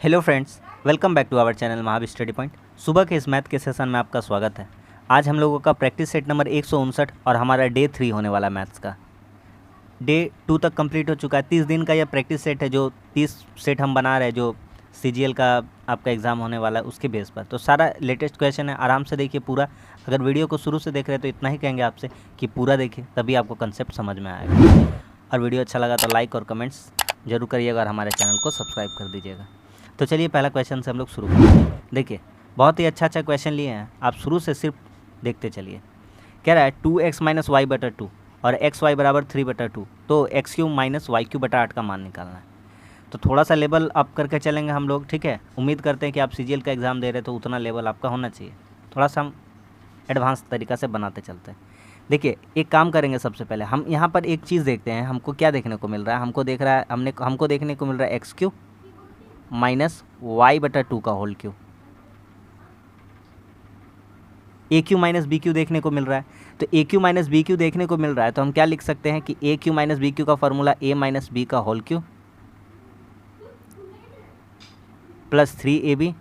Hello friends, welcome back to our channel Mahavir study point. सुबह के इस मैथ के सेशन में आपका स्वागत है। आज हम लोगों का प्रैक्टिस सेट नंबर 159 और हमारा डे 3 होने वाला मैथ्स का। डे 2 तक कंप्लीट हो चुका है। 30 दिन का यह प्रैक्टिस सेट है जो 30 सेट हम बना रहे हैं, जो CGL का आपका एग्ज़ाम होने वाला है उसके बेस पर। तो सारा लेटेस्ट क्वेश्चन है, आराम से देखिए पूरा। अगर वीडियो को शुरू से देख रहे हैं तो इतना ही कहेंगे आपसे कि पूरा देखिए, तभी आपको कंसेप्ट समझ में आएगा। और वीडियो अच्छा लगा तो लाइक और कमेंट्स जरूर करिएगा और हमारे चैनल को सब्सक्राइब कर दीजिएगा। तो चलिए पहला क्वेश्चन से हम लोग शुरू करते हैं। देखिए बहुत ही अच्छा क्वेश्चन लिए हैं, आप शुरू से सिर्फ देखते चलिए। कह रहा है 2x माइनस वाई बटा 2 और एक्स वाई बराबर 3/2, तो X Q minus Y Q बटा 8 का मान निकालना है। तो थोड़ा सा लेवल अप करके चलेंगे हम लोग, ठीक है। उम्मीद करते हैं कि आप CGL का एग्ज़ाम दे रहे हैं तो उतना लेवल आपका होना चाहिए। थोड़ा सा हम एडवांस तरीक़ा से बनाते चलते हैं। देखिए एक काम करेंगे, सबसे पहले हम यहाँ पर एक चीज़ देखते हैं। हमको क्या देखने को मिल रहा है? हमको देखने को मिल रहा है एक्स क्यू माइनस वाई बटा 2 का होल क्यू। ए क्यू माइनस बी क्यू देखने को मिल रहा है। तो ए क्यू माइनस बी क्यू देखने को मिल रहा है तो हम क्या लिख सकते हैं कि a cube minus b cube का फॉर्मूला ए माइनस बी का whole cube plus 3ab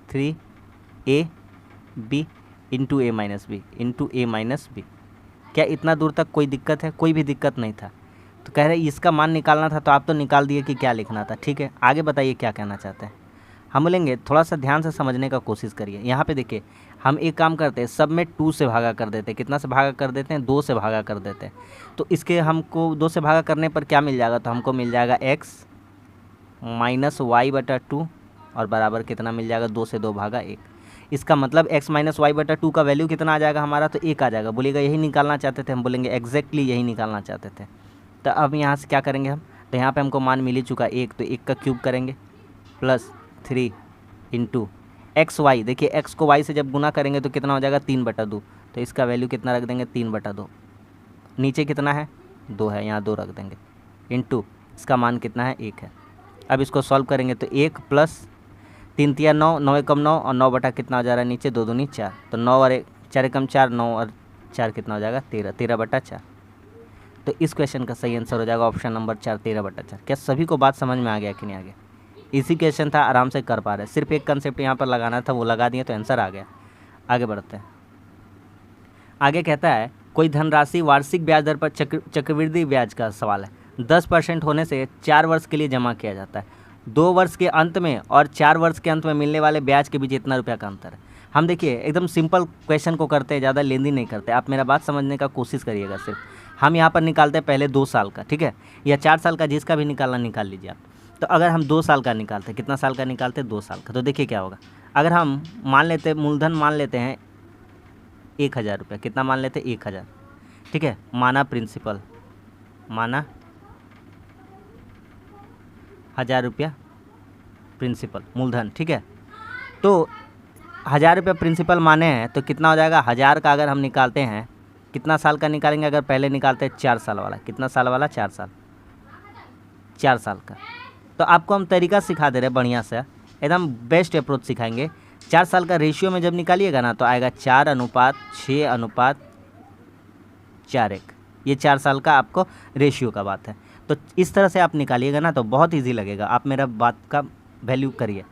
3ab into a minus b. क्या इतना दूर तक कोई दिक्कत है? कोई भी दिक्कत नहीं था। तो कह रहे इसका मान निकालना था, तो आप तो निकाल दिए कि क्या लिखना था, ठीक है। आगे बताइए क्या कहना चाहते हैं। हम बोलेंगे थोड़ा सा ध्यान से समझने का कोशिश करिए। यहाँ पे देखिए हम एक काम करते हैं, सब में 2 से भागा कर देते हैं। कितना से भागा कर देते हैं? 2 से भागा कर देते हैं। तो इसके हमको 2 से भागा करने पर क्या मिल जाएगा? तो हमको मिल जाएगा x माइनस वाई बटा 2 और बराबर कितना मिल जाएगा? 2 से 2 भागा 1। इसका मतलब x माइनस वाई बटा 2 का वैल्यू कितना आ जाएगा हमारा? तो 1 आ जाएगा। बोलिएगा यही निकालना चाहते थे? हम बोलेंगे एग्जैक्टली यही निकालना चाहते थे। तो अब यहाँ से क्या करेंगे हम? तो यहाँ पे हमको मान मिल ही चुका 1, तो 1 का क्यूब करेंगे प्लस 3 इंटू एक्स वाई। देखिए x को y से जब गुना करेंगे तो कितना हो जाएगा? 3/2। तो इसका वैल्यू कितना रख देंगे? 3/2। नीचे कितना है? 2 है, यहाँ 2 रख देंगे इंटू इसका मान कितना है? 1 है। अब इसको सॉल्व करेंगे तो 1 प्लस 3 तिया 9, 9 एकम 9 और 9 बटा कितना हो जा रहा है नीचे? 2 दूनी 4। तो 9 और 4 एकम 4, 9 और 4 कितना हो जाएगा? 13, 13/4। तो इस क्वेश्चन का सही आंसर हो जाएगा ऑप्शन नंबर 4, 13/4। क्या सभी को बात समझ में आ गया कि नहीं आ गया? इसी क्वेश्चन था, आराम से कर पा रहे। सिर्फ एक कंसेप्ट यहाँ पर लगाना था, वो लगा दिए तो आंसर आ गया। आगे बढ़ते हैं। आगे कहता है कोई धनराशि वार्षिक ब्याज दर पर चक्रवृद्धि ब्याज का सवाल है 10% होने से 4 वर्ष के लिए जमा किया जाता है। 2 वर्ष के अंत में और 4 वर्ष के अंत में मिलने वाले ब्याज के बीच इतना रुपया का अंतर है। हम देखिए एकदम सिंपल क्वेश्चन को करते हैं, ज़्यादा लेंदी नहीं करते। आप मेरा बात समझने का कोशिश करिएगा। सिर्फ हम यहाँ पर निकालते हैं पहले 2 साल का, ठीक है, या 4 साल का, जिसका भी निकालना निकाल लीजिए आप। तो अगर हम 2 साल का निकालते हैं, कितना साल का निकालते हैं? 2 साल का। तो देखिए क्या होगा। अगर हम मान लेते हैं मूलधन मान लेते हैं 1000 रुपये। कितना मान लेते हैं? 1000, ठीक है। माना प्रिंसिपल, माना 1000 रुपया प्रिंसिपल मूलधन, ठीक है। तो 1000 रुपये प्रिंसिपल माने हैं तो कितना हो जाएगा? 1000 का अगर हम निकालते हैं, कितना साल का निकालेंगे? अगर पहले निकालते हैं 4 साल वाला। कितना साल वाला? 4 साल, 4 साल का। तो आपको हम तरीका सिखा दे रहे हैं बढ़िया से, एकदम बेस्ट अप्रोच सिखाएंगे। 4 साल का रेशियो में जब निकालिएगा ना तो आएगा 4:6:4:1। ये 4 साल का आपको रेशियो का बात है। तो इस तरह से आप निकालिएगा ना तो बहुत इजी लगेगा। आप मेरा बात का वैल्यू करिए।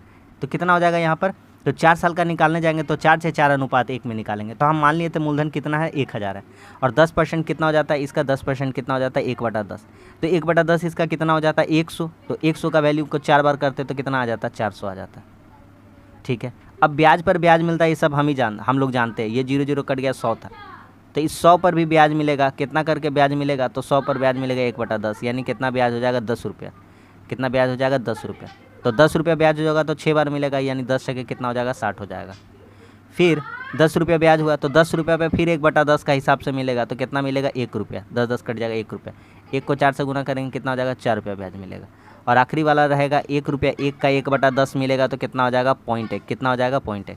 तो कितना हो जाएगा यहाँ पर? तो 4 साल का निकालने जाएंगे तो 4:4:1 में निकालेंगे। तो हम मान लिए थे मूलधन कितना है? 1000 है। और 10% कितना हो जाता है इसका? 10% कितना हो जाता है? 1/10। तो 1/10 इसका कितना हो जाता है? 100। तो 100 का वैल्यू को 4 बार करते तो कितना आ जाता है? 400 आ जाता है, ठीक है। अब ब्याज पर ब्याज मिलता है, ये सब हम लोग जानते हैं। ये 0 0 कट गया, 100 था। तो इस 100 पर भी ब्याज मिलेगा। कितना करके ब्याज मिलेगा? तो 100 पर ब्याज मिलेगा 1/10, यानी कितना ब्याज हो जाएगा? 10 रुपया। कितना ब्याज हो जाएगा? 10 रुपया। तो 10 रुपया ब्याज हो जाएगा तो 6 बार मिलेगा, यानी 10 जगह कितना हो जाएगा? 60 हो जाएगा। फिर 10 रुपया ब्याज हुआ तो 10 रुपया पे फिर 1/10 का हिसाब से मिलेगा। तो कितना मिलेगा? 1 रुपया। 10 कट जाएगा, 1 रुपया। 1 को 4 से गुना करेंगे कितना हो जाएगा? 4 रुपया ब्याज मिलेगा। और आखिरी वाला रहेगा 1 रुपया। 1 का 1/10 मिलेगा तो कितना हो जाएगा? 0.1। कितना हो जाएगा? 0.1।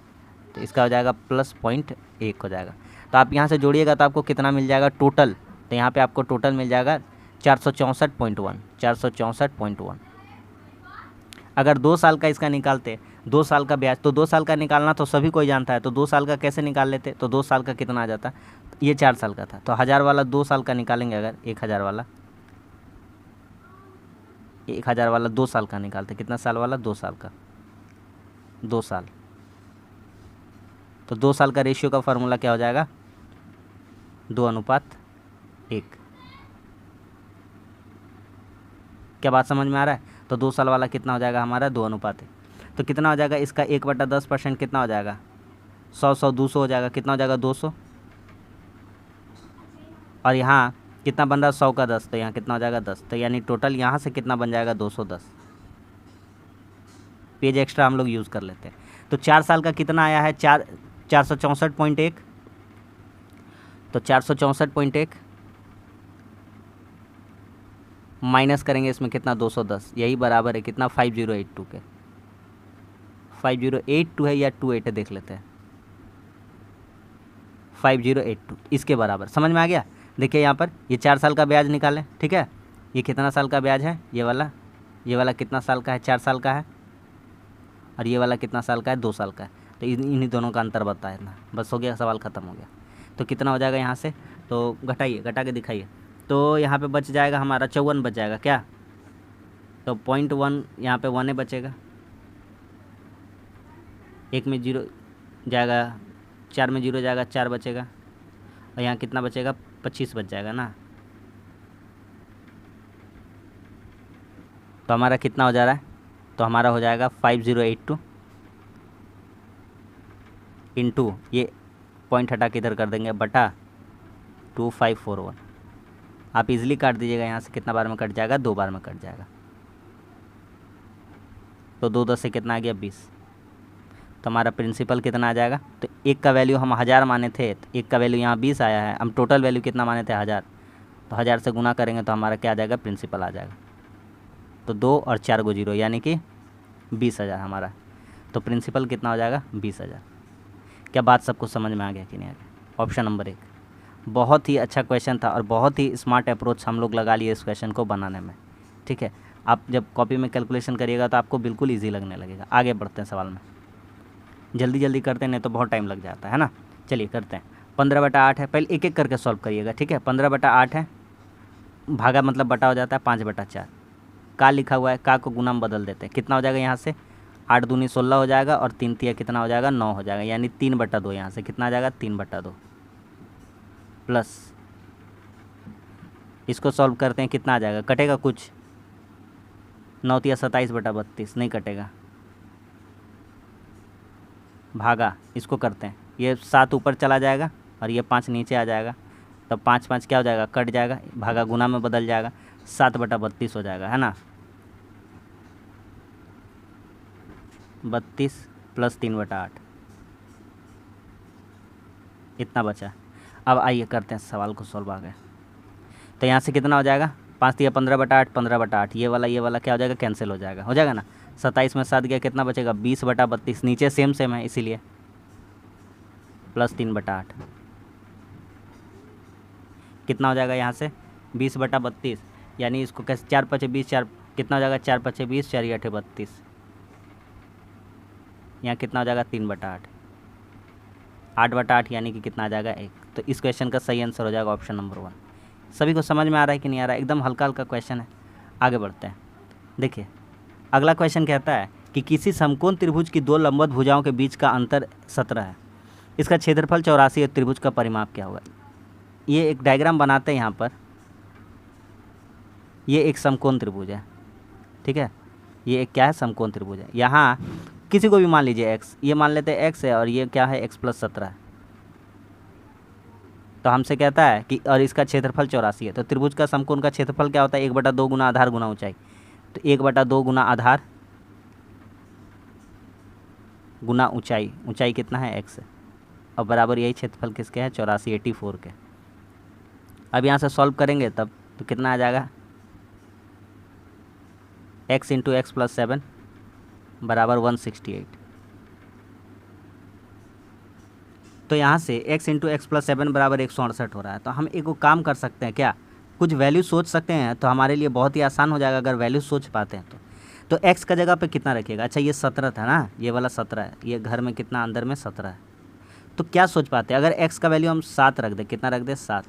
तो इसका हो जाएगा प्लस 0.1 हो जाएगा। तो आप यहाँ से जोड़िएगा तो आपको कितना मिल जाएगा टोटल? तो यहाँ पे आपको टोटल मिल जाएगा 464.1, 464.1। अगर 2 साल का इसका निकालते, 2 साल का ब्याज, तो 2 साल का निकालना तो सभी कोई जानता है। तो 2 साल का कैसे निकाल लेते? तो 2 साल का कितना आ जाता? ये 4 साल का था, तो 1000 वाला 2 साल का निकालेंगे अगर 1000 वाला, 1000 वाला 2 साल का निकालते, कितना साल वाला, 2 साल का, 2 साल। तो 2 साल का रेशियो का फार्मूला क्या हो जाएगा, 2:1। क्या बात समझ में आ रहा है। तो 2 साल वाला कितना हो जाएगा हमारा, 2:1। तो कितना हो जाएगा इसका 1/10% कितना हो जाएगा, 100 100 200 हो जाएगा, कितना हो जाएगा 200। और यहाँ कितना बन रहा है, 100 का 10, तो यहाँ कितना हो जाएगा 10। तो यानी टोटल यहाँ से कितना बन जाएगा, 210। पेज एक्स्ट्रा हम लोग यूज़ कर लेते हैं। तो 4 साल का कितना आया है, 464.1। तो 464.1 माइनस करेंगे इसमें कितना, 210, यही बराबर है कितना, 5082 के। 5082 है या 28 है, देख लेते हैं। 5082 इसके बराबर, समझ में आ गया। देखिए यहाँ पर ये 4 साल का ब्याज निकालें, ठीक है। ये कितना साल का ब्याज है, ये वाला कितना साल का है, 4 साल का है। और ये वाला कितना साल का है, 2 साल का है। तो इन्हीं दोनों का अंतर बताया ना, बस हो गया, सवाल ख़त्म हो गया। तो कितना हो जाएगा यहाँ से, तो घटाइए, घटा के दिखाइए। तो यहाँ पे बच जाएगा हमारा 54 बच जाएगा क्या, तो 0.1 यहाँ पे 1 बचेगा, 1 में 0 जाएगा, 4 में 0 जाएगा, 4 बचेगा। और यहाँ कितना बचेगा, 25 बच जाएगा ना। तो हमारा कितना हो जा रहा है, तो हमारा हो जाएगा 5082 इंटू, ये पॉइंट हटा के इधर कर देंगे, बटा 2541। आप इजीली काट दीजिएगा, यहाँ से कितना बार में कट जाएगा, 2 बार में कट जाएगा। तो 2 10 से कितना आ गया, 20। तो हमारा प्रिंसिपल कितना आ जाएगा, तो 1 का वैल्यू हम 1000 माने थे, तो 1 का वैल्यू यहाँ 20 आया है, हम टोटल वैल्यू कितना माने थे, 1000। तो 1000 से गुना करेंगे तो हमारा क्या आ जाएगा, प्रिंसिपल आ जाएगा। तो 2 और 4 को 0 यानी कि 20,000 हमारा। तो प्रिंसिपल कितना हो जाएगा, 20,000। क्या बात सबको समझ में आ गया कि नहीं आ गया। ऑप्शन नंबर 1 बहुत ही अच्छा क्वेश्चन था और बहुत ही स्मार्ट अप्रोच हम लोग लगा लिए इस क्वेश्चन को बनाने में, ठीक है। आप जब कॉपी में कैलकुलेशन करिएगा तो आपको बिल्कुल ईजी लगने लगेगा। आगे बढ़ते हैं सवाल में, जल्दी जल्दी करते हैं, नहीं तो बहुत टाइम लग जाता है ना। चलिए करते हैं। 15/8 है, पहले एक एक करके सॉल्व करिएगा, ठीक है। 15/8 है, भागा मतलब बटा हो जाता है 5/4। का लिखा हुआ है, का को गुना में बदल देते हैं, कितना हो जाएगा यहाँ से, 8 दूनी 16 हो जाएगा, और 3 तिया कितना हो जाएगा, 9 हो जाएगा, यानी 3/2। यहाँ से कितना आ जाएगा, 3/2 प्लस, इसको सॉल्व करते हैं, कितना आ जाएगा, कटेगा कुछ, 9 तिया 27/32 नहीं कटेगा, भागा, इसको करते हैं, ये 7 ऊपर चला जाएगा और ये 5 नीचे आ जाएगा, तब 5 5 क्या हो जाएगा, कट जाएगा, भागा गुना में बदल जाएगा, 7/32 हो जाएगा, है ना। 32 प्लस 3/8 इतना बचा। अब आइए करते हैं सवाल को सॉल्व आगे। तो यहाँ से कितना हो जाएगा, 5 तिया 15/8, 15/8, ये वाला क्या हो जाएगा, कैंसिल हो जाएगा ना। 27 में 7 गया, कितना बचेगा, 20/32, नीचे सेम है इसीलिए, प्लस 3/8 कितना हो जाएगा यहाँ से, 20/32, यानी इसको कैसे, 4 5 20, 4 कितना हो जाएगा, 4 5 20, 4 8 32, यहाँ कितना हो जाएगा, 3/8, 8/8 यानी कि कितना आ जाएगा, 1। तो इस क्वेश्चन का सही आंसर हो जाएगा ऑप्शन नंबर 1। सभी को समझ में आ रहा है कि नहीं आ रहा है, एकदम हल्का हल्का क्वेश्चन है। आगे बढ़ते हैं। देखिए अगला क्वेश्चन कहता है कि किसी समकोण त्रिभुज की 2 लंबवत भुजाओं के बीच का अंतर 17 है, इसका क्षेत्रफल 84 है, त्रिभुज का परिमाप क्या होगा। ये एक डायग्राम बनाते हैं यहाँ पर, ये एक समकोण त्रिभुज है, ठीक है। ये एक क्या है, समकोण त्रिभुज है। यहाँ किसी को भी मान लीजिए x, ये मान लेते हैं x है, और ये क्या है, x + 17 है। तो हमसे कहता है कि और इसका क्षेत्रफल 84 है। तो त्रिभुज का समकोण का क्षेत्रफल क्या होता है, 1/2 गुना आधार गुना ऊंचाई। तो 1/2 गुना आधार गुना ऊंचाई, ऊंचाई कितना है, x है, और बराबर यही क्षेत्रफल किसके है, 84 84 के। अब यहाँ से सॉल्व करेंगे तब तो कितना आ जाएगा, x × x + 7 बराबर 168। तो यहाँ से x × x + 7 बराबर 168 हो रहा है। तो हम एक काम कर सकते हैं, क्या कुछ वैल्यू सोच सकते हैं, तो हमारे लिए बहुत ही आसान हो जाएगा अगर वैल्यू सोच पाते हैं तो x का जगह पे कितना रखिएगा, अच्छा ये 17 था ना, ये वाला 17 है, ये घर में कितना अंदर में 17 है। तो क्या सोच पाते हैं, अगर x का वैल्यू हम 7 रख दें, कितना रख दें, 7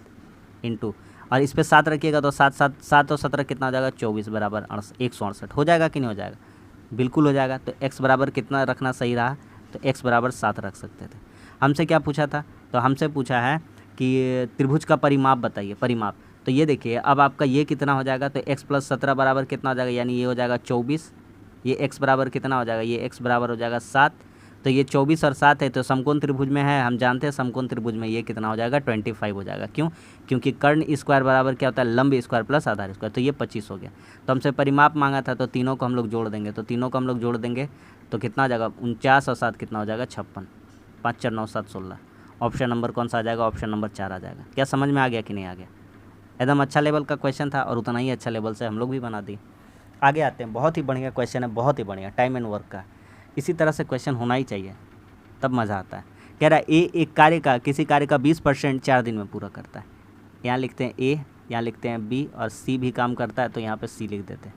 इंटू, और इस पर 7 रखिएगा तो 7 और 17 कितना हो जाएगा 24 बराबर 168 हो जाएगा कि नहीं हो जाएगा? बिल्कुल हो जाएगा। तो x बराबर कितना रखना सही रहा? तो x बराबर 7 रख सकते थे। हमसे क्या पूछा था? तो हमसे पूछा है कि त्रिभुज का परिमाप बताइए, परिमाप। तो ये देखिए अब आपका ये कितना हो जाएगा? तो x + 17 बराबर कितना हो जाएगा? यानी ये हो जाएगा 24। ये x बराबर कितना हो जाएगा? ये x बराबर हो जाएगा 7। तो ये 24 और 7 है तो समकोण त्रिभुज में है, हम जानते हैं समकोण त्रिभुज में ये कितना हो जाएगा? 25 हो जाएगा। क्यों? क्योंकि कर्ण स्क्वायर बराबर क्या होता है? लंब स्क्वायर प्लस आधार स्क्वायर। तो ये 25 हो गया। तो हमसे परिमाप मांगा था तो तीनों को हम लोग जोड़ देंगे। तो तीनों को हम लोग जोड़ देंगे तो कितना हो जाएगा? 49 और 7 कितना हो जाएगा? 56। 5 4 9 7 16। ऑप्शन नंबर कौन सा आ जाएगा? ऑप्शन नंबर 4 आ जाएगा। क्या समझ में आ गया कि नहीं आ गया? एकदम अच्छा लेवल का क्वेश्चन था और उतना ही अच्छा लेवल से हम लोग भी बना दिए। आगे आते हैं, बहुत ही बढ़िया क्वेश्चन है, बहुत ही बढ़िया, टाइम एंड वर्क का। इसी तरह से क्वेश्चन होना ही चाहिए, तब मज़ा आता है। कह रहा है ए एक कार्य का, किसी कार्य का 20% 4 दिन में पूरा करता है। यहाँ लिखते हैं ए, यहाँ लिखते हैं बी और सी भी काम करता है तो यहाँ पे सी लिख देते हैं।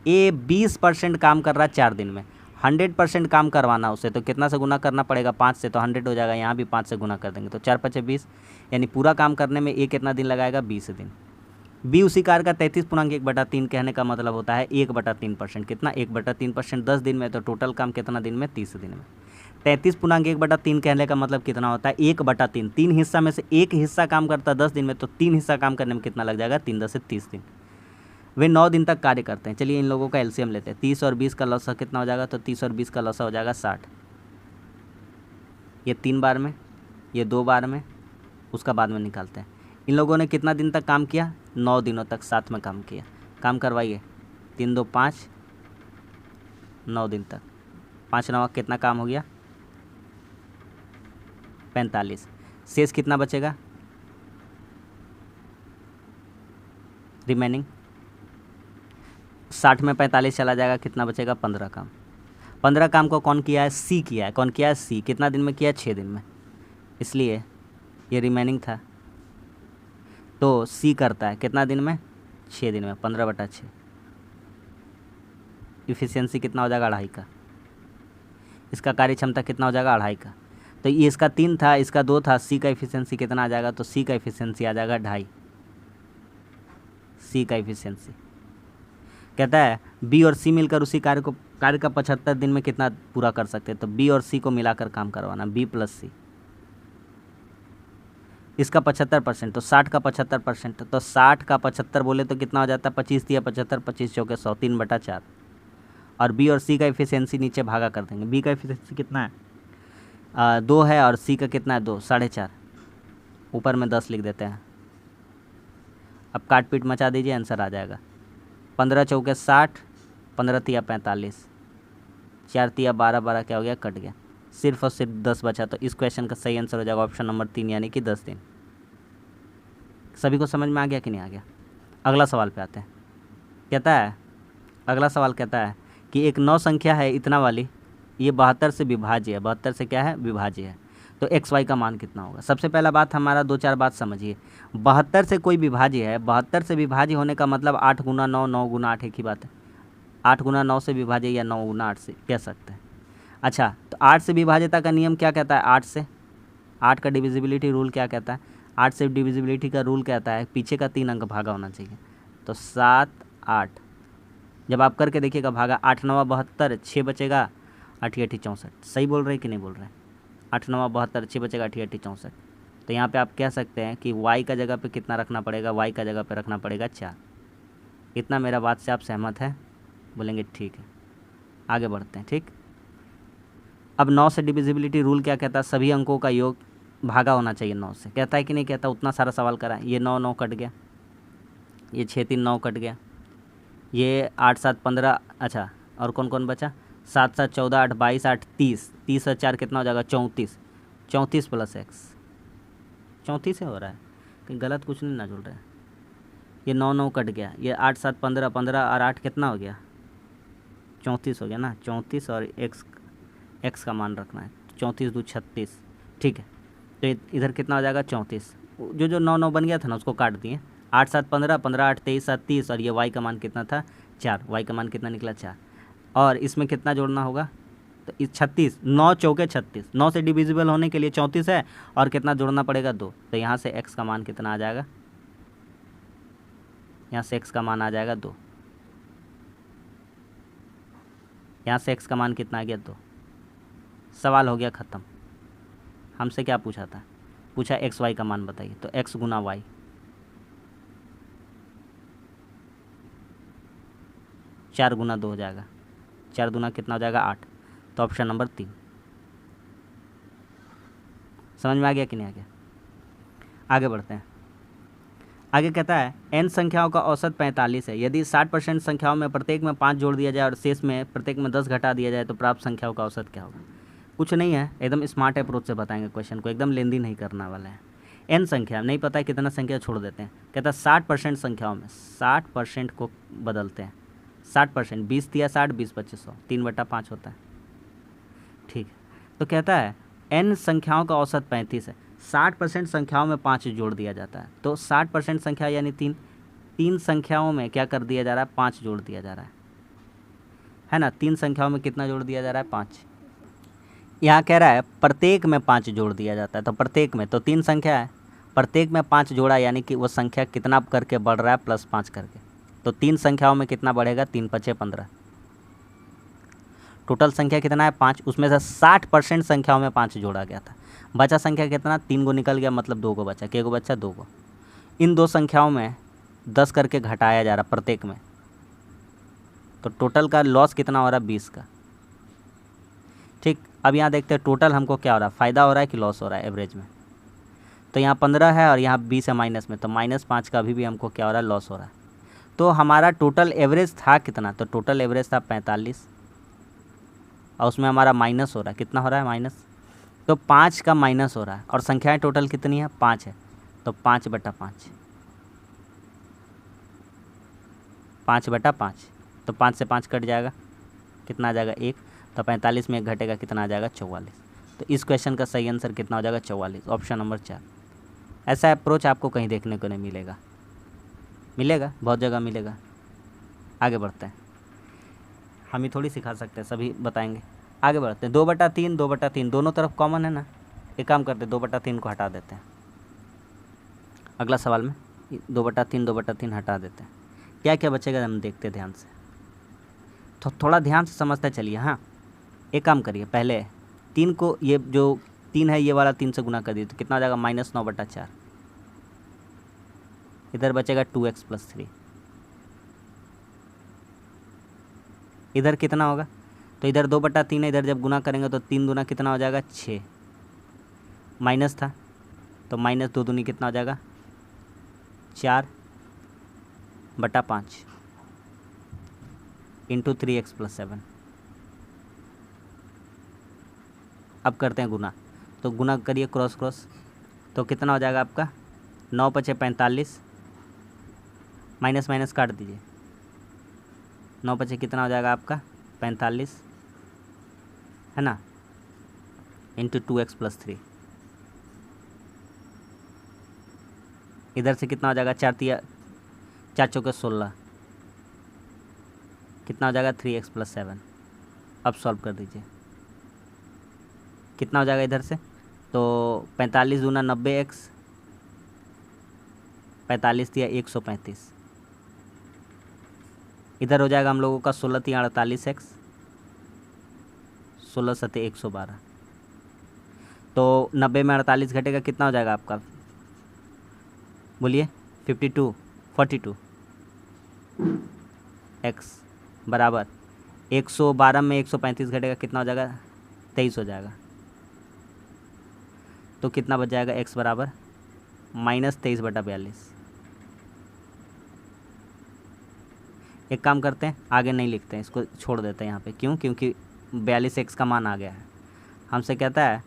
ए 20% काम कर रहा है 4 दिन में, 100% काम करवाना उसे तो कितना से गुना करना पड़ेगा? 5 से, तो 100 हो जाएगा। यहाँ भी 5 से गुना कर देंगे तो 4 × 5 = 20, यानी पूरा काम करने में ए कितना दिन लगाएगा? 20 दिन। बी उसी कार्य का 33.1/3 कहने का मतलब होता है 1/3%। कितना? 1/3% 10 दिन में, तो टोटल काम कितना दिन में? 30 दिन में। 33.1/3 कहने का मतलब कितना होता है? 1/3। 3 हिस्सा में से एक हिस्सा काम करता है 10 दिन में, तो 3 हिस्सा काम करने में कितना लग जाएगा? 3 × 10 = 30 दिन। वे 9 दिन तक कार्य करते हैं। चलिए इन लोगों का एलसीएम लेते हैं। 30 और 20 का लौसा कितना हो जाएगा? तो 30 और 20 का लौसा हो जाएगा 60। ये 3 बार में, ये 2 बार में, उसका बाद में निकालते हैं। इन लोगों ने कितना दिन तक काम किया? 9 दिनों तक साथ में काम किया। काम करवाइए। 3 2 5, 9 दिन तक। 5 9 कितना काम हो गया? 45। शेष कितना बचेगा? रिमेनिंग 60 में 45 चला जाएगा, कितना बचेगा? 15 काम। 15 काम को कौन किया है? सी किया है। कौन किया है? सी। कितना दिन में किया? 6 दिन में। इसलिए ये रिमेनिंग था तो सी करता है कितना दिन में? 6 दिन में। 15/6। इफिशियंसी कितना हो जाएगा? 2.5 का। इसका कार्य क्षमता कितना हो जाएगा? 2.5 का। तो ये इसका 3 था, इसका 2 था। सी का इफिशियंसी कितना आ जाएगा? तो सी का इफिशियंसी आ जाएगा 2.5। सी का इफिशियंसी कहता है बी और सी मिलकर उसी कार्य का 75 दिन में कितना पूरा कर सकते हैं? तो बी और सी को मिलाकर काम करवाना, बी + सी। इसका 75%, तो 60 का 75%, तो 60 का 75 बोले तो कितना हो जाता है? 25 × 75, 25 × 100, 3/4। और बी और सी का इफिशियंसी नीचे भागा कर देंगे। बी का इफिशियंसी कितना है? 2 है और सी का कितना है? 2, 4.5। ऊपर में 10 लिख देते हैं। अब काट पीट मचा दीजिए, आंसर आ जाएगा। 15 × 4 = 60, 15 × 3 = 45, 4 × 3 = 12, 12 क्या हो गया? कट गया। सिर्फ और सिर्फ 10 बचा। तो इस क्वेश्चन का सही आंसर हो जाएगा ऑप्शन नंबर 3, यानी कि 10 दिन। सभी को समझ में आ गया कि नहीं आ गया? अगला सवाल पे आते हैं। कहता है, अगला सवाल कहता है कि एक 9 संख्या है इतना वाली, ये 72 से विभाज्य है। 72 से क्या है? विभाज्य है। तो एक्स वाई का मान कितना होगा? सबसे पहला बात हमारा 2-4 बात समझिए। 72 से कोई विभाज्य है, 72 से विभाज्य होने का मतलब 8 × 9, 9 × 8 एक ही बात है। 8 × 9 से विभाज्य या 9 × 8 से कह सकते हैं। अच्छा, तो 8 से विभाज्यता का नियम क्या कहता है? 8 का डिविजिबिलिटी रूल क्या कहता है? 8 से डिविजिबिलिटी का रूल कहता है पीछे का 3 अंक भागा होना चाहिए। तो 7 8, जब आप करके देखिएगा भागा, 8 9 72, 6 बचेगा, 8 8 64। सही बोल रहे हैं कि नहीं बोल रहे हैं? 8 9 72, 6 बचेगा, 8 8 64। तो यहाँ पे आप कह सकते हैं कि y का जगह पे कितना रखना पड़ेगा? y का जगह पे रखना पड़ेगा 4। इतना मेरा बात से आप सहमत है? बोलेंगे ठीक है। आगे बढ़ते हैं। ठीक, अब 9 से डिविजिबिलिटी रूल क्या कहता है? सभी अंकों का योग भागा होना चाहिए 9 से। कहता है कि नहीं कहता? उतना सारा सवाल करा। ये 9 9 कट गया, ये 6 3 9 कट गया, ये 8 7 15। अच्छा, और कौन कौन बचा? 7 7 14, 8 22, 8 30, 30 और 4 कितना हो जाएगा? 34। 34 + x, 34 से हो रहा है, कहीं गलत कुछ नहीं ना जुड़ रहा है। ये 9 9 कट गया, ये 8 7 15, 15 और 8 कितना हो गया? 34 हो गया ना। 34 और x का मान रखना है। 34 2 36। ठीक है, तो इधर कितना हो जाएगा? 34। जो 9 9 बन गया था ना उसको काट दिए। 8 7 15, 15 8 23, 7 30, और ये y का मान कितना था? 4। y का मान कितना निकला? 4। और इसमें कितना जोड़ना होगा? तो इस 36, 9 चौके 36, 9 से डिविजिबल होने के लिए 34 है, और कितना जोड़ना पड़ेगा? 2। तो यहाँ से x का मान कितना आ जाएगा? यहाँ से x का मान आ जाएगा 2, यहाँ से x का मान कितना आ गया 2। सवाल हो गया ख़त्म। हमसे क्या पूछा था, पूछा एक्स वाई का मान बताइए, तो x गुना वाई, चार गुना 2 हो जाएगा, 4 दूना कितना हो जाएगा 8। तो ऑप्शन नंबर 3। समझ में आ गया कि नहीं आ गया? आगे बढ़ते हैं। आगे कहता है n संख्याओं का औसत 45 है। यदि 60% संख्याओं में प्रत्येक में 5 जोड़ दिया जाए और शेष में प्रत्येक में 10 घटा दिया जाए तो प्राप्त संख्याओं का औसत क्या होगा? कुछ नहीं है, एकदम स्मार्ट अप्रोच से बताएंगे क्वेश्चन को, एकदम लेंदी नहीं करना वाला है। n संख्या नहीं पता है कितना संख्या छोड़ देते हैं। कहता है 60% संख्याओं में, 60% को बदलते हैं, 60%, 20 दिया 60, 20 25 100, 3/5 होता है। ठीक है, तो कहता है n संख्याओं का औसत 35 है, 60% संख्याओं में 5 जोड़ दिया जाता है, तो 60% संख्या यानी 3 संख्याओं में क्या कर दिया जा रहा है, 5 जोड़ दिया जा रहा है ना। 3 संख्याओं में कितना जोड़ दिया जा रहा है, 5। यहाँ कह रहा है प्रत्येक में 5 जोड़ दिया जाता है, तो प्रत्येक में, तो 3 संख्या है, प्रत्येक में 5 जोड़ा यानी कि वो संख्या कितना करके बढ़ रहा है, +5 करके। तो 3 संख्याओं में कितना बढ़ेगा, 3 5 15। टोटल संख्या कितना है 5, उसमें से 60% संख्याओं में 5 जोड़ा गया था। बचा संख्या कितना, 3 को निकल गया, मतलब 2 को बचा। क्या को बचा, 2 को। इन 2 संख्याओं में 10 करके घटाया जा रहा प्रत्येक में, तो टोटल का लॉस कितना हो रहा है, 20 का। ठीक, अब यहाँ देखते हैं टोटल हमको क्या हो रहा है, फ़ायदा हो रहा है कि लॉस हो रहा है एवरेज में। तो यहाँ 15 है और यहाँ 20 है माइनस में, तो -5 का अभी भी हमको क्या हो रहा है, लॉस हो रहा है। तो हमारा टोटल एवरेज था कितना, तो टोटल एवरेज था 45, और उसमें हमारा माइनस हो रहा है, कितना हो रहा है, माइनस। तो 5 का माइनस हो रहा है, और संख्याएं टोटल कितनी है, 5 है, तो 5/5, 5/5, तो 5 से 5 कट जाएगा, कितना आ जाएगा 1, तो 45 में 1 घटेगा, कितना आ जाएगा 44। तो इस क्वेश्चन का सही आंसर कितना हो जाएगा, 44, ऑप्शन नंबर 4। ऐसा अप्रोच आपको कहीं देखने को नहीं मिलेगा, मिलेगा बहुत जगह मिलेगा। आगे बढ़ते हैं, हम ही थोड़ी सिखा सकते हैं, सभी बताएंगे। आगे बढ़ते हैं, 2/3, 2/3 दोनों तरफ कॉमन है ना, एक काम करते हैं 2/3 को हटा देते हैं। अगला सवाल में 2/3 हटा देते हैं, क्या क्या बचेगा हम देखते हैं ध्यान से। तो थोड़ा ध्यान से समझते चलिए। हाँ, एक काम करिए, पहले 3 को, ये जो 3 है ये वाला 3 से गुना कर दिए, तो कितना हो जाएगा, -9/4। इधर बचेगा 2x + 3, इधर कितना होगा, तो इधर 2/3 है, इधर जब गुना करेंगे तो 3 दूना कितना हो जाएगा, 6, माइनस था तो -2 दूनी कितना हो जाएगा, 4/5 इंटू 3x + 7। अब करते हैं गुना, तो गुना करिए क्रॉस क्रॉस, तो कितना हो जाएगा आपका, 9 × 5 = 45, माइनस माइनस काट दीजिए, 9 × 5 कितना हो जाएगा आपका 45, है ना, इंटू 2x + 3। इधर से कितना हो जाएगा, 4 चौके 16, कितना हो जाएगा 3x + 7। अब सॉल्व कर दीजिए, कितना हो जाएगा इधर से, तो 45 दूना 90x, 45 × 135, इधर हो जाएगा हम लोगों का 16 × 48x, 16 × 7 = 112। तो 90 में 48 घटेगा, कितना हो जाएगा आपका, बोलिए, 42 x बराबर 112 में 135 घटेगा, कितना हो जाएगा, 23 हो जाएगा। तो कितना बच जाएगा, x बराबर -23/42। एक काम करते हैं, आगे नहीं लिखते हैं, इसको छोड़ देते हैं यहाँ पे। क्यों, क्योंकि 42x का मान आ गया है। हमसे क्या कहता है,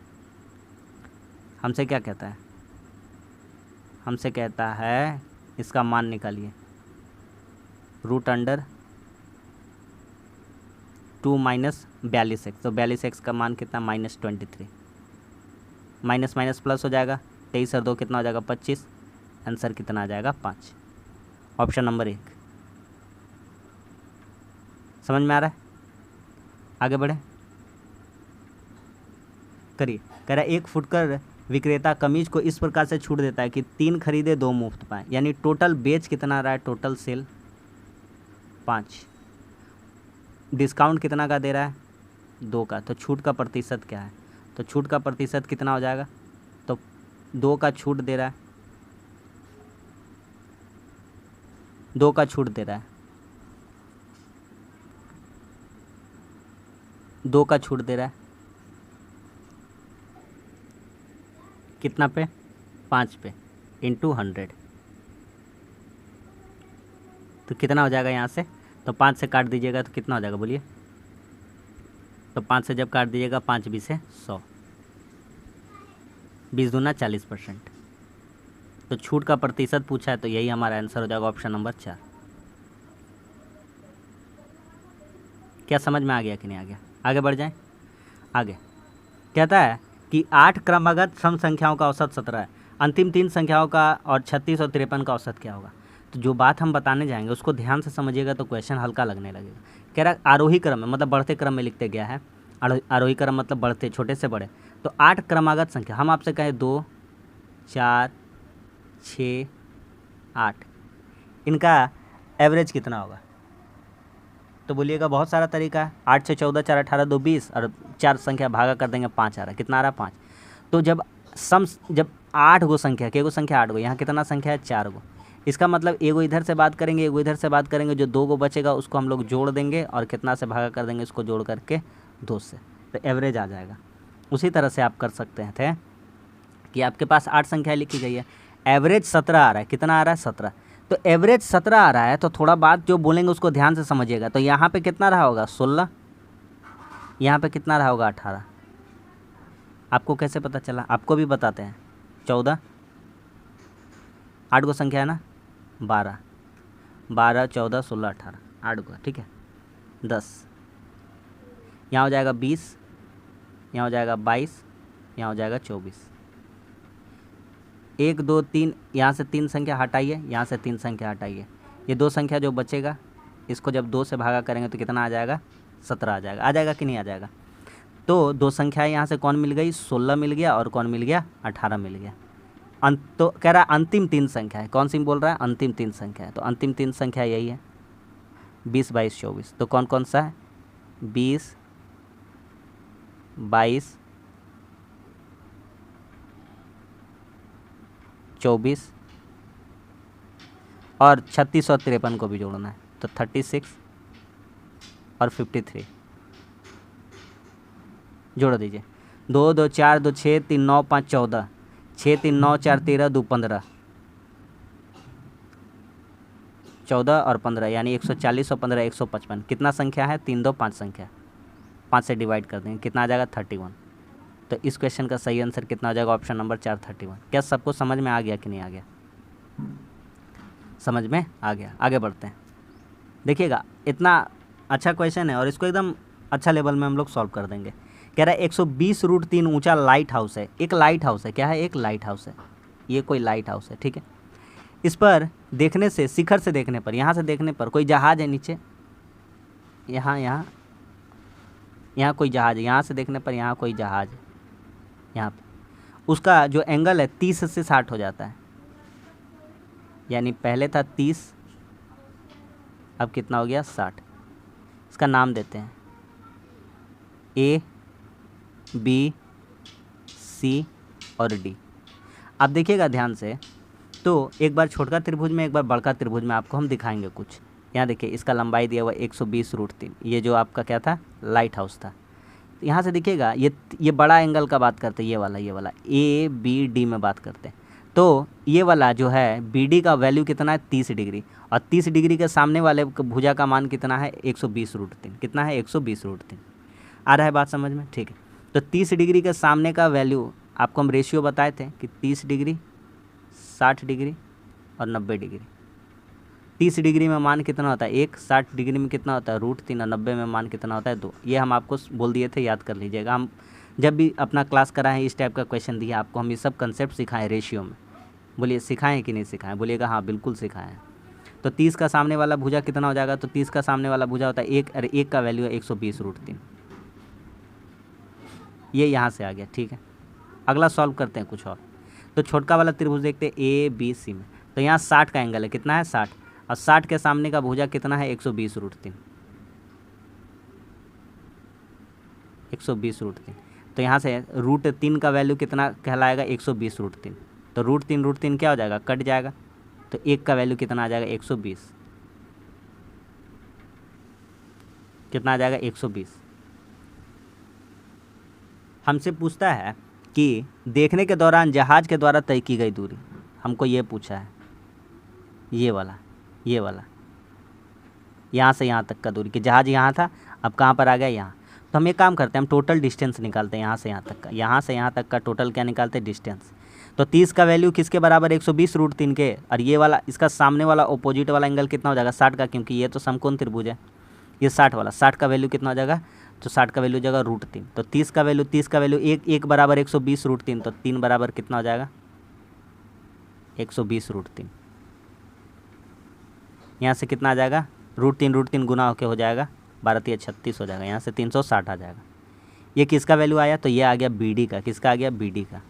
हमसे कहता है इसका मान निकालिए, √2 - 42x, तो 42x का मान कितना, -23, माइनस माइनस प्लस हो जाएगा, 23 और 2 कितना हो जाएगा, 25। आंसर कितना आ जाएगा, 5, ऑप्शन नंबर 1। समझ में आ रहा है? आगे बढ़े, करिए। कह रहा है 1 फुटकर विक्रेता कमीज को इस प्रकार से छूट देता है कि 3 खरीदे 2 मुफ्त पाए, यानी टोटल बेच कितना रहा है, टोटल सेल 5, डिस्काउंट कितना का दे रहा है, 2 का, तो छूट का प्रतिशत क्या है, तो छूट का प्रतिशत कितना हो जाएगा, तो 2 का छूट दे रहा है, 2 का छूट दे रहा है, 2 का छूट दे रहा है कितना पे, 5 पे, इंटू 100, तो कितना हो जाएगा यहाँ से, तो 5 से काट दीजिएगा तो कितना हो जाएगा बोलिए, तो 5 से जब काट दीजिएगा 5 20 है 100, 20 दूना 40%, तो छूट का प्रतिशत पूछा है तो यही हमारा आंसर हो जाएगा ऑप्शन नंबर 4। क्या समझ में आ गया कि नहीं आ गया, आगे बढ़ जाएं। आगे कहता है कि 8 क्रमागत सम संख्याओं का औसत 17 है, अंतिम 3 संख्याओं का और 36 और 53 का औसत क्या होगा। तो जो बात हम बताने जाएंगे उसको ध्यान से समझिएगा तो क्वेश्चन हल्का लगने लगेगा। कह रहा है आरोही क्रम में, मतलब बढ़ते क्रम में लिखते गया है, आरोही क्रम मतलब बढ़ते, छोटे से बड़े, तो 8 क्रमागत संख्या, हम आपसे कहें 2 4 6 8, इनका एवरेज कितना होगा, तो बोलिएगा बहुत सारा तरीका है, 8 से 14 4 18 2 20 और 4 संख्या भागा कर देंगे 5 आ रहा है, कितना आ रहा है 5। तो जब 8 गो संख्या, के गो संख्या 8 गो, यहाँ कितना संख्या है 4 गो, इसका मतलब एगो इधर से बात करेंगे, एगो इधर से बात करेंगे, जो 2 गो बचेगा उसको हम लोग जोड़ देंगे और कितना से भागा कर देंगे, इसको जोड़ करके 2 से, तो एवरेज आ जाएगा। उसी तरह से आप कर सकते हैं कि आपके पास 8 संख्या लिखी गई है, एवरेज 17 आ रहा है, कितना आ रहा है 17, तो एवरेज 17 आ रहा है, तो थोड़ा बात जो बोलेंगे उसको ध्यान से समझिएगा। तो यहाँ पे कितना रहा होगा 16, यहाँ पे कितना रहा होगा 18, आपको कैसे पता चला, आपको भी बताते हैं, 14, 8 गो संख्या है ना, 12 12 14 16 18, 8 गो, ठीक है, 10, यहाँ हो जाएगा 20, यहाँ हो जाएगा 22, यहाँ हो जाएगा 24, 1 2 3, यहाँ से 3 संख्या हटाइए, यहाँ से 3 संख्या हटाइए, ये 2 संख्या जो बचेगा इसको जब 2 से भागा करेंगे तो कितना आ जाएगा 17 आ जाएगा कि नहीं आ जाएगा। तो 2 संख्या यहाँ से कौन मिल गई, 16 मिल गया, और कौन मिल गया 18 मिल गया। तो कह रहा है अंतिम 3 संख्या है, कौन सी बोल रहा है, अंतिम 3 संख्या है, तो अंतिम 3 संख्या यही है 20 22 24, तो कौन कौन सा है 20 22 24 और 36 और 53 को भी जोड़ना है, तो 36 और 53 जोड़ दीजिए, 2 2 4 2 6 3 9 5 14, 6 3 9 4 13 2 15, 14 और 15 यानी 140 और 15 155, कितना संख्या है 3 2 5 संख्या, 5 से डिवाइड कर देंगे, कितना आ जाएगा 31। तो इस क्वेश्चन का सही आंसर कितना हो जाएगा, ऑप्शन नंबर 4 31। क्या सबको समझ में आ गया कि नहीं आ गया, समझ में आ गया। आगे बढ़ते हैं, देखिएगा इतना अच्छा क्वेश्चन है और इसको एकदम अच्छा लेवल में हम लोग सॉल्व कर देंगे। कह रहा है 120√3 ऊंचा लाइट हाउस है, एक लाइट हाउस है, क्या है, एक लाइट हाउस है, ये कोई लाइट हाउस है, ठीक है। इस पर देखने से, शिखर से देखने पर, यहाँ से देखने पर कोई जहाज है नीचे, यहाँ कोई जहाज है, यहाँ से देखने पर यहाँ कोई जहाज है, यहाँ पे उसका जो एंगल है 30 से 60 हो जाता है, यानी पहले था 30, अब कितना हो गया 60। इसका नाम देते हैं A B C और D। अब देखिएगा ध्यान से, तो एक बार छोटा त्रिभुज में, एक बार बड़का त्रिभुज में आपको हम दिखाएंगे कुछ। यहाँ देखिए इसका लंबाई दिया हुआ 120√3, ये जो आपका क्या था लाइट हाउस था। यहाँ से देखिएगा ये बड़ा एंगल का बात करते हैं, ये वाला ABD में बात करते हैं। तो ये वाला जो है BD का वैल्यू कितना है 30 डिग्री, और 30 डिग्री के सामने वाले भुजा का मान कितना है 120√3, कितना है 120√3। आ रहा है बात समझ में, ठीक है। तो 30 डिग्री के सामने का वैल्यू आपको हम रेशियो बताए थे कि 30 डिग्री 60 डिग्री और 90 डिग्री। 30 डिग्री में मान कितना होता है 1, 60 डिग्री में कितना होता है √3 और 90 में मान कितना होता है 2। ये हम आपको बोल दिए थे, याद कर लीजिएगा। हम जब भी अपना क्लास कराएं इस टाइप का क्वेश्चन दिया आपको, हम ये सब कंसेप्ट सिखाएं रेशियो में। बोलिए सिखाएं कि नहीं सिखाएं, बोलिएगा हाँ बिल्कुल सिखाएं। तो 30 का सामने वाला भुजा कितना हो जाएगा, तो 30 का सामने वाला भुजा होता है 1, अरे 1 का वैल्यू है 120√3, ये यहाँ से आ गया, ठीक है। अगला सॉल्व करते हैं कुछ और। तो छोटका वाला त्रिभुज देखते हैं ए बी सी में। तो यहाँ 60 का एंगल है, कितना है 60, और 60 के सामने का भुजा कितना है 120√3, 120√3। तो यहाँ से √3 का वैल्यू कितना कहलाएगा 120√3। तो √3 क्या हो जाएगा, कट जाएगा। तो 1 का वैल्यू कितना आ जाएगा 120, कितना आ जाएगा 120। हमसे पूछता है कि देखने के दौरान जहाज के द्वारा तय की गई दूरी, हमको ये पूछा है, ये वाला यहाँ से यहाँ तक का दूरी, कि जहाज यहाँ था अब कहाँ पर आ गया यहाँ। तो हम एक काम करते हैं, हम टोटल डिस्टेंस निकालते हैं यहाँ से यहाँ तक का, यहाँ से यहाँ तक का टोटल क्या निकालते हैं, डिस्टेंस। तो 30 का वैल्यू किसके बराबर 120√3 के, और ये वाला इसका सामने वाला ऑपोजिट वाला एंगल कितना हो जाएगा 60 का, क्योंकि ये तो समकोण त्रिभुज है, ये 60 वाला, 60 का वैल्यू कितना हो जाएगा, तो 60 का वैल्यू हो जाएगा √3। तो 30 का वैल्यू एक बराबर 120√3, तो 3 बराबर कितना हो जाएगा 120√3। यहाँ से कितना आ जाएगा √3 गुना होके हो जाएगा 12×3 = 36 हो जाएगा, यहाँ से 360 आ जाएगा। ये किसका वैल्यू आया, तो ये आ गया BD का, किसका आ गया BD का।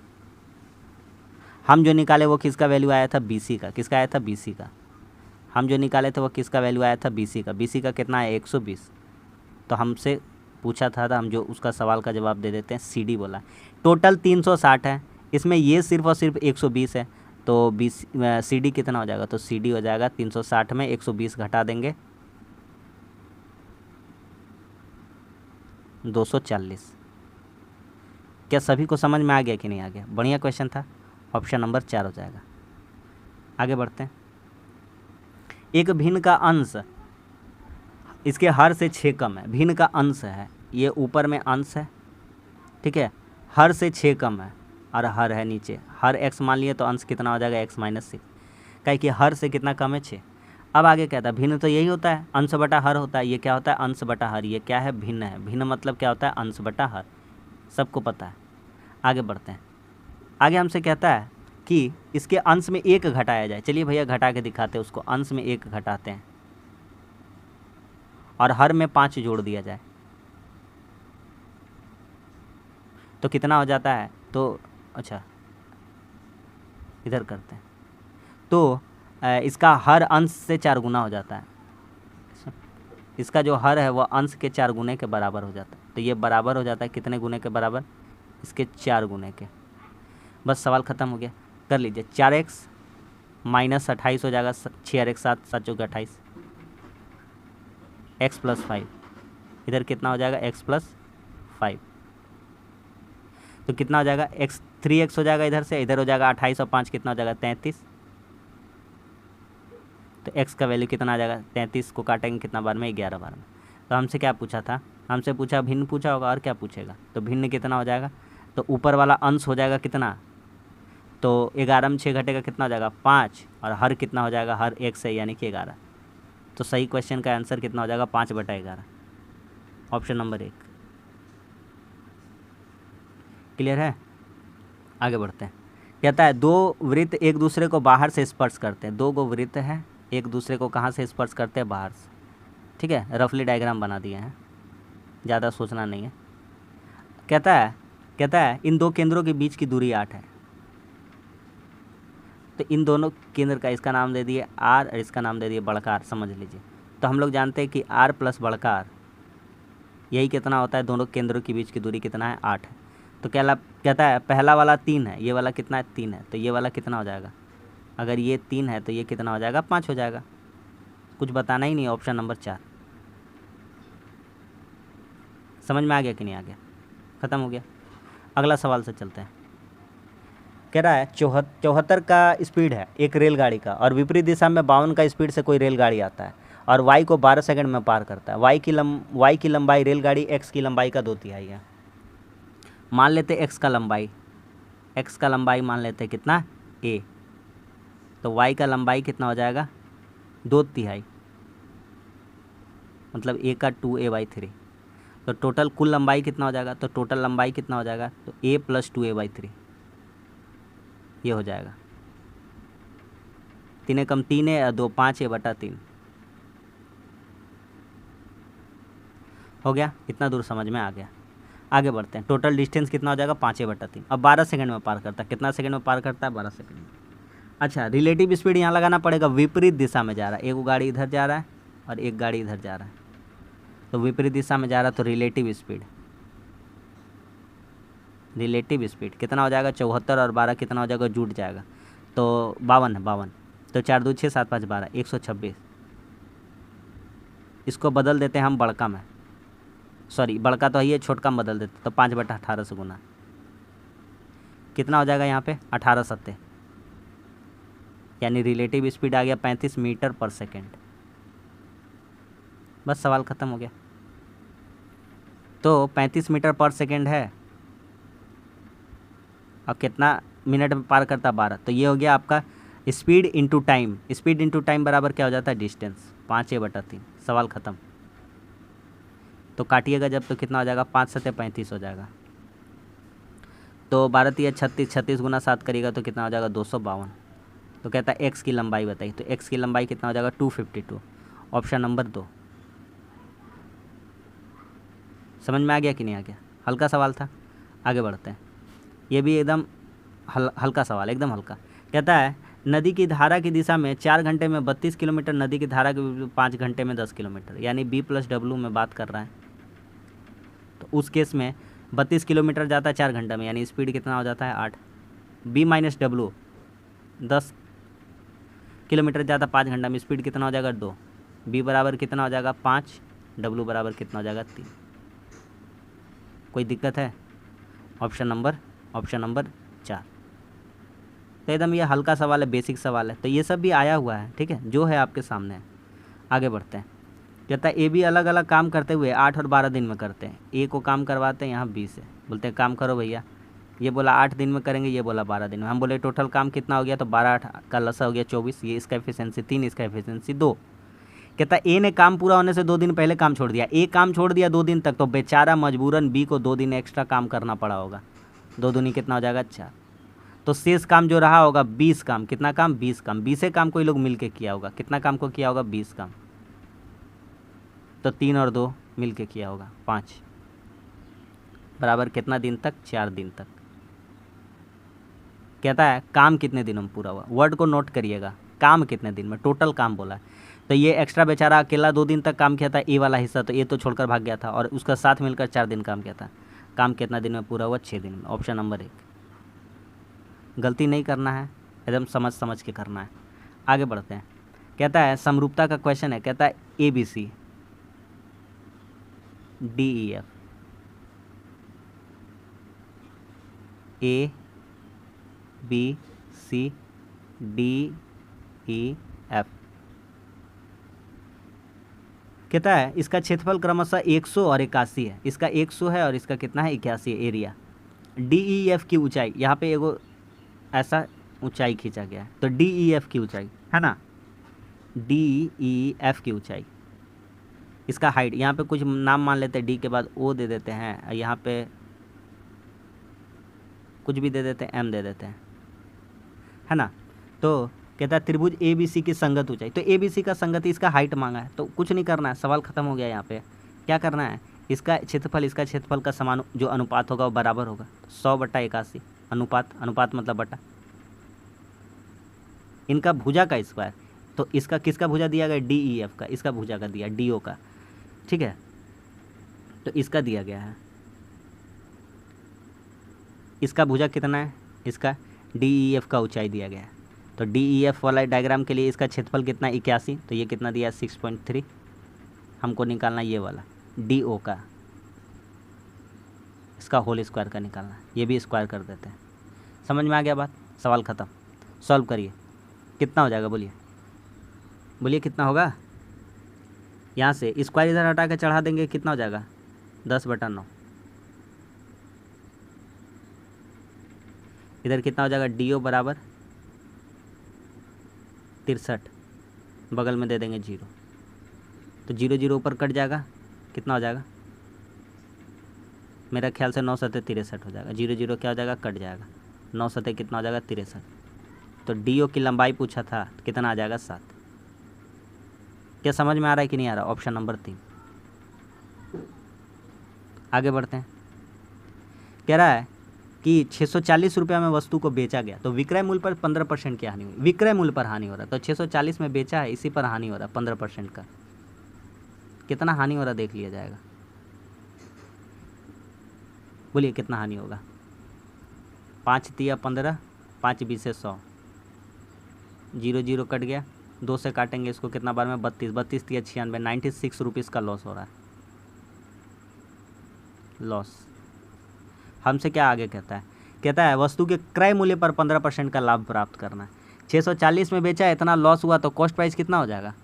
हम जो निकाले वो किसका वैल्यू आया था BC का, किसका आया था BC का। हम जो निकाले थे वो किसका वैल्यू आया था BC का, BC का कितना है 120। तो हमसे पूछा था हम जो उसका सवाल का जवाब दे देते हैं, CD बोला। टोटल 360 है, इसमें ये सिर्फ और सिर्फ 120 है, तो CD कितना हो जाएगा, तो CD हो जाएगा 360 में 120 घटा देंगे 240। क्या सभी को समझ में आ गया कि नहीं आ गया, बढ़िया क्वेश्चन था। ऑप्शन नंबर 4 हो जाएगा। आगे बढ़ते हैं। एक भिन्न का अंश इसके हर से 6 कम है, भिन्न का अंश है, ये ऊपर में अंश है, ठीक है, हर से 6 कम है और हर है नीचे, हर x मान लिए तो अंश कितना हो जाएगा x-6, कहे कि हर से कितना कम है 6। अब आगे कहता है भिन्न तो यही होता है, अंश बटा हर होता है, ये क्या होता है अंश बटा हर, ये क्या है भिन्न है, भिन्न मतलब क्या होता है अंश बटा हर, सबको पता है। आगे बढ़ते हैं। आगे हमसे कहता है कि इसके अंश में 1 घटाया जाए, चलिए भैया घटा के दिखाते हैं उसको, अंश में 1 घटाते हैं और हर में 5 जोड़ दिया जाए तो कितना हो जाता है, तो अच्छा इधर करते हैं, तो इसका हर अंश से 4 गुना हो जाता है, इसका जो हर है वह अंश के 4 गुने के बराबर हो जाता है। तो ये बराबर हो जाता है कितने गुने के बराबर, इसके 4 गुने के। बस सवाल ख़त्म हो गया, कर लीजिए। 4x - 28 हो जाएगा, 6 और 1 7, 7 चौके 28, x + 5, इधर कितना हो जाएगा x + 5, तो कितना हो जाएगा 3x हो जाएगा इधर से, इधर हो जाएगा 28 और 5 कितना हो जाएगा 33। तो x का वैल्यू कितना आ जाएगा 33 को काटेंगे कितना बार में 11 बार में। तो हमसे क्या पूछा था, हमसे पूछा भिन्न पूछा होगा और क्या पूछेगा, तो भिन्न कितना हो जाएगा, तो ऊपर वाला अंश हो जाएगा कितना, तो 11 में 6 घटेगा कितना हो जाएगा 5, और हर कितना हो जाएगा हर 1 से यानी कि 11। तो सही क्वेश्चन का आंसर कितना हो जाएगा 5/11, ऑप्शन नंबर 1। क्लियर है। आगे बढ़ते हैं। कहता है 2 वृत्त एक दूसरे को बाहर से स्पर्श करते हैं, 2 गो वृत्त हैं एक दूसरे को कहाँ से स्पर्श करते हैं, बाहर से, ठीक है, रफली डायग्राम बना दिए हैं, ज़्यादा सोचना नहीं है। कहता है इन 2 केंद्रों के बीच की दूरी 8 है। तो इन दोनों केंद्र का इसका नाम दे दिए R और इसका नाम दे दिए बड़कार, समझ लीजिए। तो हम लोग जानते हैं कि R + बड़कार यही कितना होता है, दोनों केंद्रों के बीच की दूरी कितना है 8 है। तो कहता है पहला वाला 3 है, ये वाला कितना है 3 है, तो ये वाला कितना हो जाएगा, अगर ये 3 है तो ये कितना हो जाएगा 5 हो जाएगा, कुछ बताना ही नहीं, ऑप्शन नंबर 4। समझ में आ गया कि नहीं आ गया, ख़त्म हो गया। अगला सवाल से चलते हैं। कह रहा है 74 का स्पीड है एक रेलगाड़ी का और विपरीत दिशा में 52 का स्पीड से कोई रेलगाड़ी आता है और y को 12 सेकंड में पार करता है। y की लंबाई रेलगाड़ी x की लंबाई का 2/3 है। मान लेते x का लंबाई मान लेते कितना a, तो y का लंबाई कितना हो जाएगा 2/3, मतलब a का 2a/3। तो टोटल कुल लंबाई कितना हो जाएगा, तो टोटल लंबाई कितना हो जाएगा, तो a + 2a/3 ये हो जाएगा। 3 कम 3 है, 2 5 a/3 हो गया। इतना दूर समझ में आ गया। आगे बढ़ते हैं। टोटल डिस्टेंस कितना हो जाएगा 5a/3। अब 12 सेकंड में पार करता है। कितना सेकंड में पार करता है 12 सेकंड में। अच्छा रिलेटिव स्पीड यहाँ लगाना पड़ेगा, विपरीत दिशा में जा रहा है। एक गाड़ी इधर जा रहा है और एक गाड़ी इधर जा रहा है, तो विपरीत दिशा में जा रहा है, तो रिलेटिव स्पीड कितना हो जाएगा 74 और 12 कितना हो जाएगा, जुट जाएगा तो 52 है, 52। तो 4 2 6 7 5 12 126। इसको बदल देते हैं हम बड़का में, सॉरी बड़का तो है ये, छोटका में बदल देते तो 5/18 से गुना कितना हो जाएगा यहाँ पे 18 सत्ते, यानी रिलेटिव स्पीड आ गया 35 मीटर पर सेकेंड। बस सवाल ख़त्म हो गया। तो 35 मीटर पर सेकेंड है और कितना मिनट में पार करता 12, तो ये हो गया आपका speed into time. Speed into time बराबर क्या हो जाता है डिस्टेंस, 5a/3। सवाल ख़त्म। तो काटिएगा जब तो कितना हो जाएगा 5 7 35 हो जाएगा। तो 12 3 36, 36 गुना 7 करिएगा तो कितना हो जाएगा 252। तो कहता है एक्स की लंबाई बताइए, तो एक्स की लंबाई कितना हो जाएगा 252। Option number 2। समझ में आ गया कि नहीं आ गया? हल्का सवाल था। आगे बढ़ते हैं। ये भी एकदम हल्का सवाल, एकदम हल्का। कहता है नदी की धारा की दिशा में 4 घंटे में 32 किलोमीटर, नदी की धारा की 5 घंटे में 10 किलोमीटर, यानी B+W में बात कर रहा है। तो उस केस में 32 किलोमीटर जाता है 4 घंटे में, यानी स्पीड कितना हो जाता है 8। B-W 10 किलोमीटर जाता 5 घंटा में, स्पीड कितना हो जाएगा 2। B बराबर कितना हो जाएगा 5, W बराबर कितना हो जाएगा 3। कोई दिक्कत है? Option number 4। तो एकदम ये हल्का सवाल है, बेसिक सवाल है। तो ये सब भी आया हुआ है, ठीक है, जो है आपके सामने है। आगे बढ़ते हैं। कहता है ए बी अलग अलग काम करते हुए 8 और 12 दिन में करते हैं। ए को काम करवाते हैं यहाँ बी से, बोलते हैं काम करो भैया। ये बोला 8 दिन में करेंगे, ये बोला 12 दिन में। हम बोले टोटल काम कितना हो गया, तो 12 8 का लसा हो गया 24। ये इसका एफिशिएंसी 3, इसका एफिशिएंसी 2। कहता है ए ने काम पूरा होने से 2 दिन पहले काम छोड़ दिया। ए काम छोड़ दिया 2 दिन तक, तो बेचारा मजबूरन बी को 2 दिन एक्स्ट्रा काम करना पड़ा होगा। 2 दूनी कितना हो जाएगा 4। तो शेष काम जो रहा होगा 20 काम। कितना काम 20 काम। 20 काम कोई लोग मिल के किया होगा। कितना काम को किया होगा 20 काम। तो 3 और 2 मिल के किया होगा 5 बराबर कितना दिन तक 4 दिन तक। कहता है काम कितने दिनों में पूरा हुआ। वर्ड को नोट करिएगा, काम कितने दिन में, टोटल काम बोला है। तो ये एक्स्ट्रा बेचारा अकेला 2 दिन तक काम किया था, ए वाला हिस्सा, तो ये तो छोड़कर भाग गया था, और उसका साथ मिलकर 4 दिन काम किया था। काम कितना दिन में पूरा हुआ 6 दिन में। Option number 1। गलती नहीं करना है, एकदम समझ के करना है। आगे बढ़ते हैं। कहता है समरूपता का क्वेश्चन है। कहता है ABC DEF, ABC DEF। कहता है इसका क्षेत्रफल क्रमशः 100 और 81 है। इसका 100 है और इसका कितना है 81 है एरिया। DEF की ऊंचाई, यहाँ पे एगो ऐसा ऊंचाई खींचा गया है, तो DEF की ऊंचाई है ना, DEF की ऊंचाई। इसका हाइट, यहाँ पे कुछ नाम मान लेते हैं, D के बाद O दे देते हैं, यहाँ पे कुछ भी दे देते हैं, M दे देते हैं, है ना। तो कहता है त्रिभुज ABC की संगत ऊंचाई। तो ABC का संगति, इसका हाइट मांगा है, तो कुछ नहीं करना है, सवाल खत्म हो गया। यहाँ पे क्या करना है, इसका क्षेत्रफल इसका क्षेत्रफल का समान जो अनुपात होगा वो बराबर होगा। 100/81 अनुपात मतलब बटा। इनका भुजा का स्क्वायर, तो इसका किसका भुजा दिया गया DEF का, इसका भुजा का दिया DO का, ठीक है। तो इसका दिया गया है, इसका भुजा कितना है, इसका DEF का ऊंचाई दिया गया है। तो DEF वाला डायग्राम के लिए इसका क्षेत्रफल कितना 81, तो ये कितना दिया 6.3। हमको निकालना ये वाला DO का, इसका होल स्क्वायर का निकालना। ये भी स्क्वायर कर देते हैं। समझ में आ गया बात? सवाल ख़त्म। सॉल्व करिए। कितना हो जाएगा बोलिए कितना होगा। यहाँ से स्क्वायर इधर हटा के चढ़ा देंगे, कितना हो जाएगा 10/9। इधर कितना हो जाएगा DO बराबर 63, बगल में दे देंगे 0, तो 0 0 ऊपर कट जाएगा, कितना हो जाएगा मेरा ख्याल से 9 7 63 हो जाएगा। 0 0 क्या हो जाएगा कट जाएगा, 9 7 कितना हो जाएगा 63। तो DO की लंबाई पूछा था, कितना आ जाएगा 7। क्या समझ में आ रहा है कि नहीं आ रहा? Option number 3। आगे बढ़ते हैं। कह रहा है कि 640 रुपया में वस्तु को बेचा गया तो विक्रय मूल्य पर 15% की हानि हुई। विक्रय मूल्य पर हानि हो रहा है, तो 640 में बेचा है, इसी पर हानि हो रहा है 15% का। कितना हानि हो रहा है देख लिया जाएगा। बोलिए कितना हानि होगा। 5 तिया 15, 5 बीसे 100, 0 0 कट गया, 2 से काटेंगे इसको कितना बार में 32, 32 तिया 96, 96 रुपीज़ का लॉस हो रहा है, लॉस। हमसे क्या आगे कहता है वस्तु के क्रय मूल्य पर 15% का लाभ प्राप्त करना है। 640 में बेचा, इतना लॉस हुआ तो कॉस्ट प्राइस कितना हो जाएगा।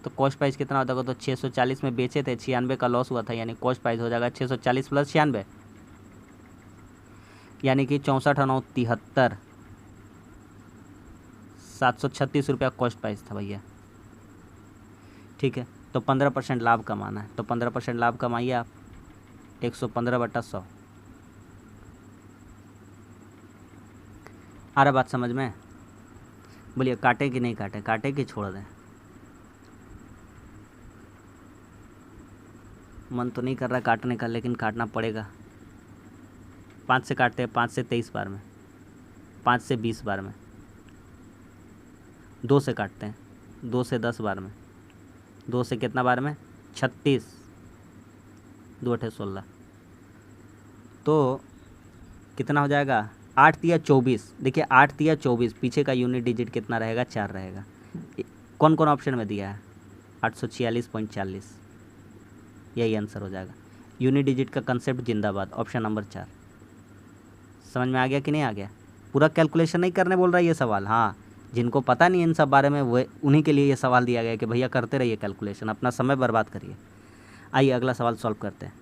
तो कॉस्ट प्राइस कितना हो जाएगा, तो 640 में बेचे थे, 96 का लॉस हुआ था, यानी कॉस्ट प्राइस हो जाएगा 640 प्लस 96, यानी कि 64,973, 736 रुपया कॉस्ट प्राइस था भैया। ठीक है, तो 15% लाभ कमाना है, तो 15% लाभ कमाइए आप, 115/100। आ रहा बात समझ में। बोलिए काटे कि नहीं काटे, काटे कि छोड़ दें। मन तो नहीं कर रहा काटने का, लेकिन काटना पड़ेगा। 5 से काटते हैं, 5 से 23 बार में, 5 से 20 बार में, 2 से काटते हैं, 2 से 10 बार में, 2 से कितना बार में 36, 2 अठे 16, तो कितना हो जाएगा 8 तिया 24। देखिए 8 तिया 24, पीछे का यूनिट डिजिट कितना रहेगा, 4 रहेगा। कौन कौन ऑप्शन में दिया है, 846.40, यही आंसर हो जाएगा। यूनिट डिजिट का कंसेप्ट जिंदाबाद, ऑप्शन नंबर 4। समझ में आ गया कि नहीं आ गया। पूरा कैलकुलेशन नहीं करने बोल रहा है ये सवाल। हाँ, जिनको पता नहीं इन सब बारे में वो उन्हीं के लिए ये सवाल दिया गया कि भैया करते रहिए कैलकुलेशन, अपना समय बर्बाद करिए। आइए अगला सवाल सॉल्व करते हैं।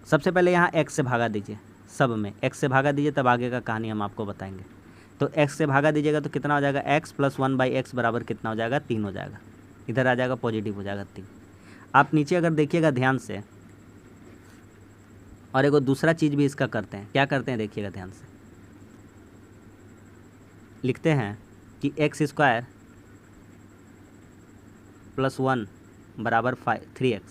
सबसे पहले यहाँ x से भागा दीजिए, सब में x से भागा दीजिए, तब आगे का कहानी हम आपको बताएंगे। तो x से भागा दीजिएगा तो कितना हो जाएगा, x + 1/x बराबर कितना हो जाएगा, 3 हो जाएगा। इधर आ जाएगा पॉजिटिव हो जाएगा 3। आप नीचे अगर देखिएगा ध्यान से, और एगो दूसरा चीज़ भी इसका करते हैं। क्या करते हैं देखिएगा ध्यान से, लिखते हैं कि x² + 1 बराबर 3x।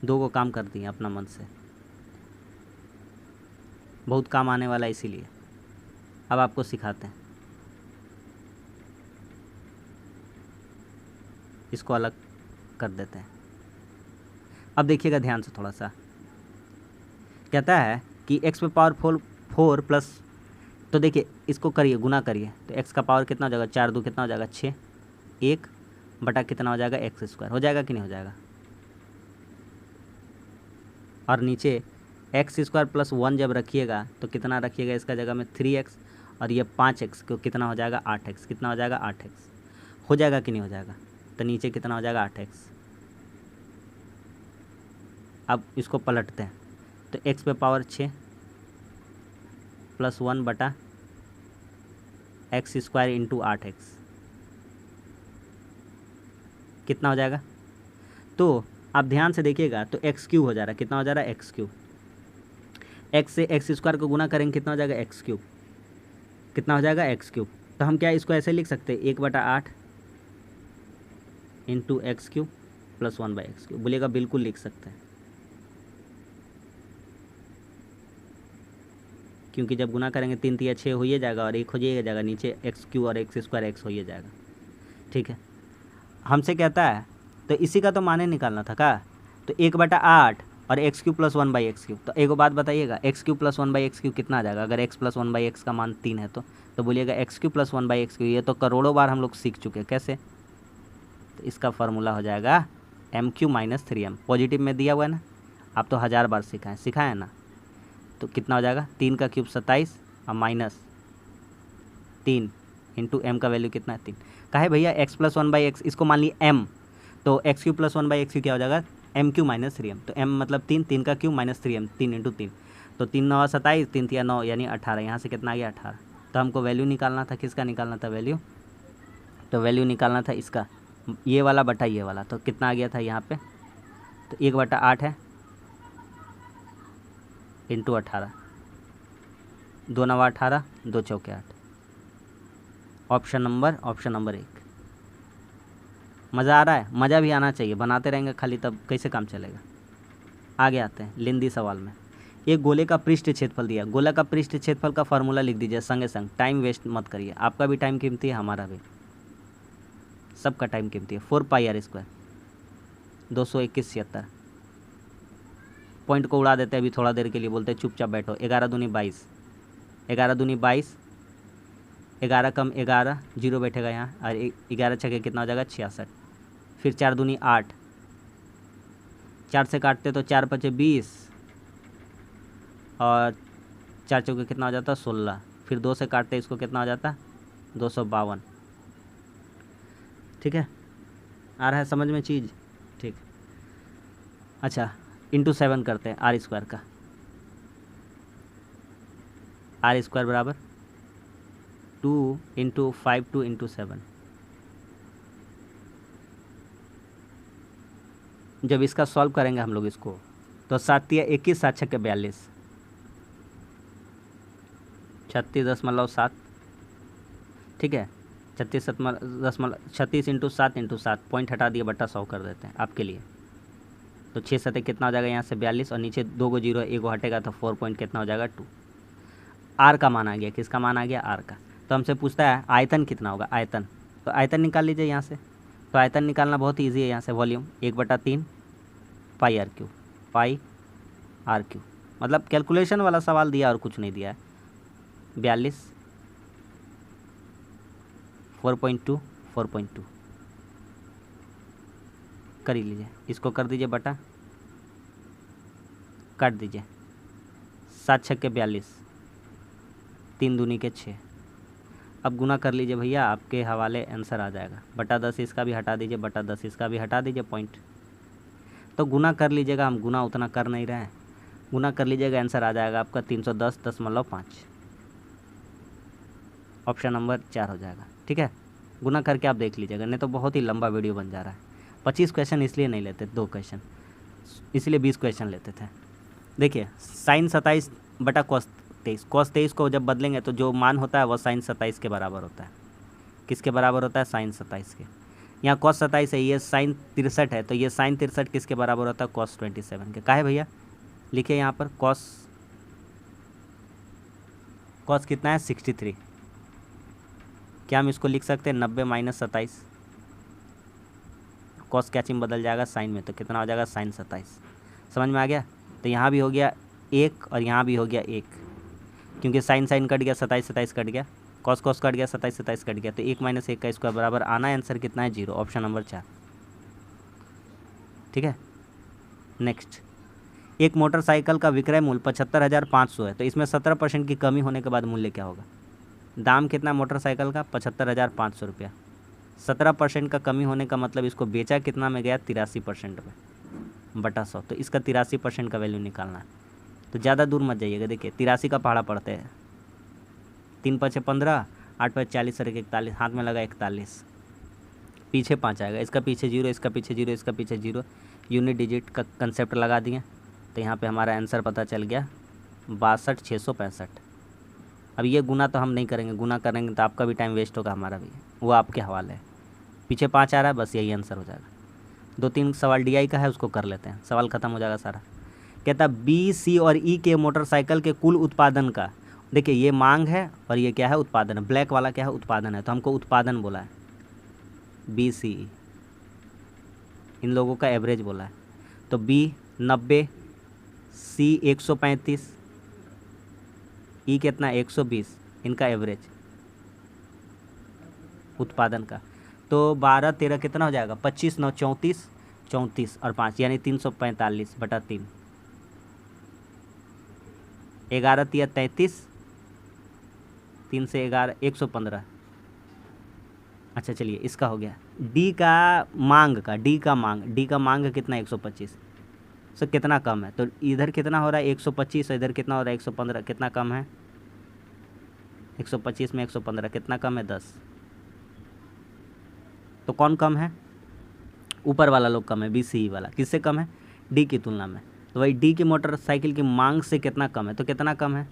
दो को काम कर दिए अपना मन से, बहुत काम आने वाला है, इसीलिए अब आपको सिखाते हैं। इसको अलग कर देते हैं। अब देखिएगा ध्यान से थोड़ा सा, कहता है कि x⁴ 4 प्लस, तो देखिए इसको करिए, गुना करिए, तो x का पावर कितना हो जाएगा, 4 2 कितना हो जाएगा 6, 1 बटा कितना हो जाएगा x² हो जाएगा कि नहीं हो जाएगा। और नीचे x² + 1 जब रखिएगा तो कितना रखिएगा इसका जगह में 3x, और ये 5x को कितना हो जाएगा 8x, कितना हो जाएगा 8x हो जाएगा कि नहीं हो जाएगा। तो नीचे कितना हो जाएगा 8x। अब इसको पलटते हैं, तो x⁴ 6 + 1 बटा x² × 8x कितना हो जाएगा। तो आप ध्यान से देखिएगा तो x³ हो जा रहा है, कितना हो जा रहा है x³। x से x² को गुना करेंगे कितना हो जाएगा x³, कितना हो जाएगा x³। तो हम क्या इसको ऐसे लिख सकते हैं, 1/8 × x³ + 1/x³। बोलिएगा बिल्कुल लिख सकते हैं, क्योंकि जब गुना करेंगे 3 तिया 6 हो ही जाएगा, और 1 हो जाएगा, नीचे x³ और x² x हो ही जाएगा। ठीक है, हमसे कहता है तो इसी का तो माने निकालना था का, तो 1/8 और x³ + 1/x³। तो एगो बात बताइएगा, x³ + 1/x³ कितना आ जाएगा, अगर x + 1/x का मान 3 है तो बोलिएगा x³ + 1/x³। ये तो करोड़ों बार हम लोग सीख चुके हैं, कैसे। तो इसका फार्मूला हो जाएगा m³ - 3m। पॉजिटिव में दिया हुआ है ना, आप तो 1000 बार सिखाएं ना। तो कितना हो जाएगा, 3 का क्यूब 27 और -3 × m का वैल्यू कितना है 3। कहे भैया x + 1/x, इसको मान ली m, तो x³ + 1/x³ क्या हो जाएगा m³ - 3m। तो m मतलब 3, 3 का क्यूब -3m, 3 × 3, तो 3 9 27, 3 3 9 यानी 18। यहाँ से कितना आ गया 18। तो हमको वैल्यू निकालना था, किसका निकालना था वैल्यू, तो वैल्यू निकालना था इसका, ये वाला बटा ये वाला। तो कितना आ गया था यहाँ पे, तो 1/8 है × 18, 2 9 18, 2 4 8। Option number 1। मज़ा आ रहा है, मज़ा भी आना चाहिए, बनाते रहेंगे खाली तब कैसे काम चलेगा। आगे आते हैं लेंदी सवाल में। एक गोले का पृष्ठ क्षेत्रफल दिया, गोला का पृष्ठ क्षेत्रफल का फार्मूला लिख दीजिए संगे संग, टाइम वेस्ट मत करिए, आपका भी टाइम कीमती है, हमारा भी, सबका टाइम कीमती है। 4πr², 221/76। पॉइंट को उड़ा देते हैं अभी थोड़ा देर के लिए, बोलते हैं चुपचाप बैठो। 11 दूनी 22, 11 दूनी 22, 11 कम 11, जीरो बैठेगा यहाँ, और 11 छके कितना हो जाएगा 66। फिर 4 दूनी 8, 4 से काटते तो 4 5 20, और 4 चौके कितना हो जाता 16। फिर 2 से काटते इसको कितना हो जाता 252। ठीक है, आ रहा है समझ में चीज़? ठीक। अच्छा, इंटू 7 करते हैं r² का, r² बराबर 2 इंटू 5 2 इंटू 7। जब इसका सॉल्व करेंगे हम लोग इसको, तो 7 या 21, 7 छक्के 42, 36.7। ठीक है, 36 इंटू 7 इंटू 7, पॉइंट हटा दिए, बट्टा 100 कर देते हैं आपके लिए। तो 6 7 कितना हो जाएगा यहाँ से 42, और नीचे 2 को 0 1 को हटेगा तो 4 पॉइंट कितना हो जाएगा 2। आर का मान आ गया, किसका मान आ गया? आर का। तो हमसे पूछता है आयतन कितना होगा, आयतन, तो आयतन निकाल लीजिए यहाँ से। तो आयतन निकालना बहुत ईजी है, यहाँ से वॉल्यूम 1/3 πr³, πr³, मतलब कैलकुलेशन वाला सवाल दिया और कुछ नहीं दिया है। 42, 4.2, 4.2 कर ही लीजिए, इसको कर दीजिए बटा, काट दीजिए, 7 छक्के 42, 3 दूनी के 6। अब गुना कर लीजिए भैया, आपके हवाले आंसर आ जाएगा। बटा 10 इसका भी हटा दीजिए, बटा 10 इसका भी हटा दीजिए, पॉइंट। तो गुना कर लीजिएगा, हम गुना उतना कर नहीं रहे हैं, गुना कर लीजिएगा, आंसर आ जाएगा आपका 310.5। ऑप्शन नंबर 4 हो जाएगा। ठीक है, गुना करके आप देख लीजिएगा, नहीं तो बहुत ही लंबा वीडियो बन जा रहा है। 25 क्वेश्चन इसलिए नहीं लेते, 2 क्वेश्चन, इसलिए 20 क्वेश्चन लेते थे। देखिए, साइन 27 बटा cos 23, cos 23 को जब बदलेंगे तो जो मान होता है वह साइन 27 के बराबर होता है। किसके बराबर होता है? साइन 27 के। यहाँ cos 27 है, ये साइन 63 है, तो ये साइन 63 किसके बराबर होता है? cos 27 के। का है भैया? लिखिए यहाँ पर cos कितना है? 63। क्या हम इसको लिख सकते हैं 90 - 27? cos क्या चीज बदल जाएगा साइन में, तो कितना हो जाएगा? साइन 27। समझ में आ गया? तो यहाँ भी हो गया 1 और यहाँ भी हो गया 1, क्योंकि साइन साइन कट गया, 27 27 कट गया, कॉस कॉस कट गया, 27 27 कट गया, तो 1 - 1 का स्क्वायर बराबर आना है, आंसर कितना है? 0, ऑप्शन नंबर 4। ठीक है, नेक्स्ट, एक मोटरसाइकिल का विक्रय मूल्य 75,500 है, तो इसमें 17% की कमी होने के बाद मूल्य क्या होगा? दाम कितना मोटरसाइकिल का? 75,500 रुपया। 17% का कमी होने का मतलब इसको बेचा कितना में गया? 83% में, बटा 100। तो इसका 83% का वैल्यू निकालना है। तो ज़्यादा दूर मत जाइएगा, देखिए 83 का पहाड़ा पड़ते हैं, 3 × 5 = 15, 8 × 40 = 41, हाथ में लगा 41, पीछे 5 आएगा, इसका पीछे 0, इसका पीछे 0, इसका पीछे 0, यूनिट डिजिट का कंसेप्ट लगा दिए, तो यहाँ पे हमारा आंसर पता चल गया 62,665। अब ये गुना तो हम नहीं करेंगे, गुना करेंगे तो आपका भी टाइम वेस्ट होगा, हमारा भी, वो आपके हवाले है। पीछे 5 आ रहा है, बस यही आंसर हो जाएगा। 2-3 सवाल DI का है, उसको कर लेते हैं, सवाल ख़त्म हो जाएगा सारा। कहता B, C और E के मोटरसाइकिल के कुल उत्पादन का, देखिए ये मांग है और ये क्या है? उत्पादन है। ब्लैक वाला क्या है? उत्पादन है, तो हमको उत्पादन बोला है। B, C, E इन लोगों का एवरेज बोला है, तो B 90, C 135, E कितना? 120, इनका एवरेज उत्पादन का। तो 12 13 कितना हो जाएगा? 25 9 34, 34 और 5 यानी 345/3। 11 × 33, 3 से 11 115। अच्छा चलिए, इसका हो गया। डी का मांग कितना? 125। सो कितना कम है? तो इधर कितना हो रहा है? 125, और इधर कितना हो रहा है? 115। कितना कम है? 125 में 115 कितना कम है? 10। तो कौन कम है? ऊपर वाला लोग कम है, BCE वाला। किससे कम है? डी की तुलना में। तो भाई डी की मोटरसाइकिल की मांग से कितना कम है? तो कितना कम है?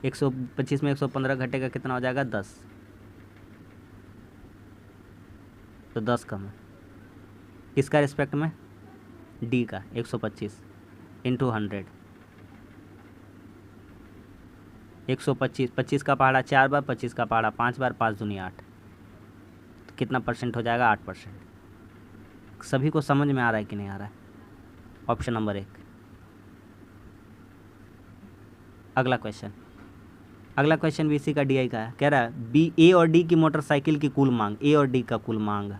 125 में 115 घटेगा, कितना हो जाएगा? 10। तो 10 कम है, किसका रिस्पेक्ट में? डी का। 125 × 100, 125, 25 का पहाड़ा 4 बार, 25 का पहाड़ा 5 बार, 5 दूनी 8, तो कितना परसेंट हो जाएगा? 8%। सभी को समझ में आ रहा है कि नहीं आ रहा है? Option number 1। अगला क्वेश्चन भी इसी का DI का है। कह रहा है बी, ए और डी की मोटरसाइकिल की कुल मांग, ए और डी का कुल मांग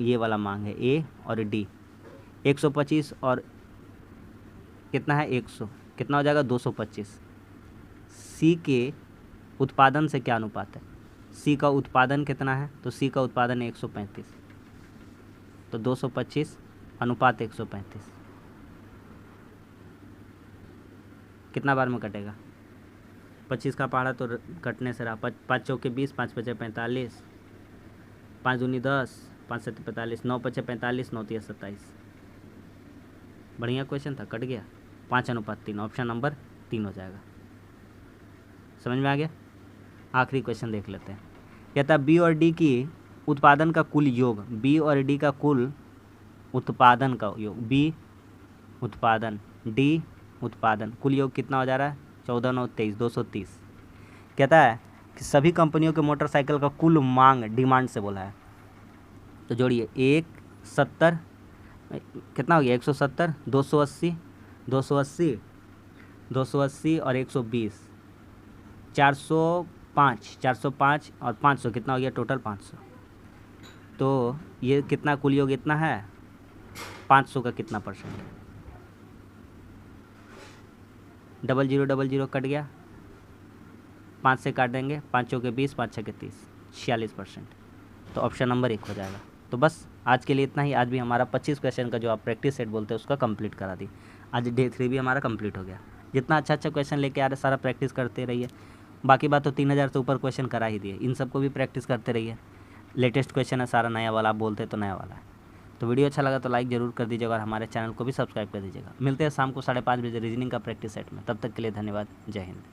ये वाला मांग है, ए और डी। 125 और कितना है? 100, कितना हो जाएगा? 225। सी के उत्पादन से क्या अनुपात है? सी का उत्पादन कितना है? तो सी का उत्पादन है 135, तो 225 अनुपात 135 कितना बार में कटेगा? 25 का पहाड़ा तो कटने से रहा, 5 चौके 20, 5 पचे 45, 5 दूनी 10, 5 सत्ते 45, 9 पचे 45, 9 तिया 27। बढ़िया क्वेश्चन था, कट गया। 5:3, ऑप्शन नंबर 3 हो जाएगा। समझ में आ गया? आखिरी क्वेश्चन देख लेते हैं। कहता है बी और डी की उत्पादन का कुल योग, बी और डी का कुल उत्पादन का योग, बी उत्पादन, डी उत्पादन, कुल योग कितना हो जा रहा है? 14 9 23, 230। कहता है कि सभी कंपनियों के मोटरसाइकिल का कुल मांग, डिमांड से बोला है, तो जोड़िए 170, कितना हो गया? 170, 280, 280, 280 और 120, 405, 405 और 500, कितना हो गया? टोटल 500। तो ये कितना कुल योग इतना है? 500 का कितना परसेंट है? 0000 कट गया, 5 से काट देंगे, 5 चौके 20, 5 छके 30, 46%। तो ऑप्शन नंबर 1 हो जाएगा। तो बस आज के लिए इतना ही। आज भी हमारा 25 क्वेश्चन का जो आप प्रैक्टिस सेट बोलते हैं उसका कंप्लीट करा दी। आज डे 3 भी हमारा कंप्लीट हो गया। जितना अच्छा क्वेश्चन लेके आ रहे सारा प्रैक्टिस करते रहिए। बाकी बात तो 3000 से ऊपर क्वेश्चन करा ही दिए, इन सबको भी प्रैक्टिस करते रहिए। लेटेस्ट क्वेश्चन है सारा, नया वाला आप बोलते तो नया वाला है। तो वीडियो अच्छा लगा तो लाइक ज़रूर कर दीजिएगा और हमारे चैनल को भी सब्सक्राइब कर दीजिएगा। मिलते हैं शाम को 5:30 बजे रीजनिंग का प्रैक्टिस सेट में। तब तक के लिए धन्यवाद। जय हिंद।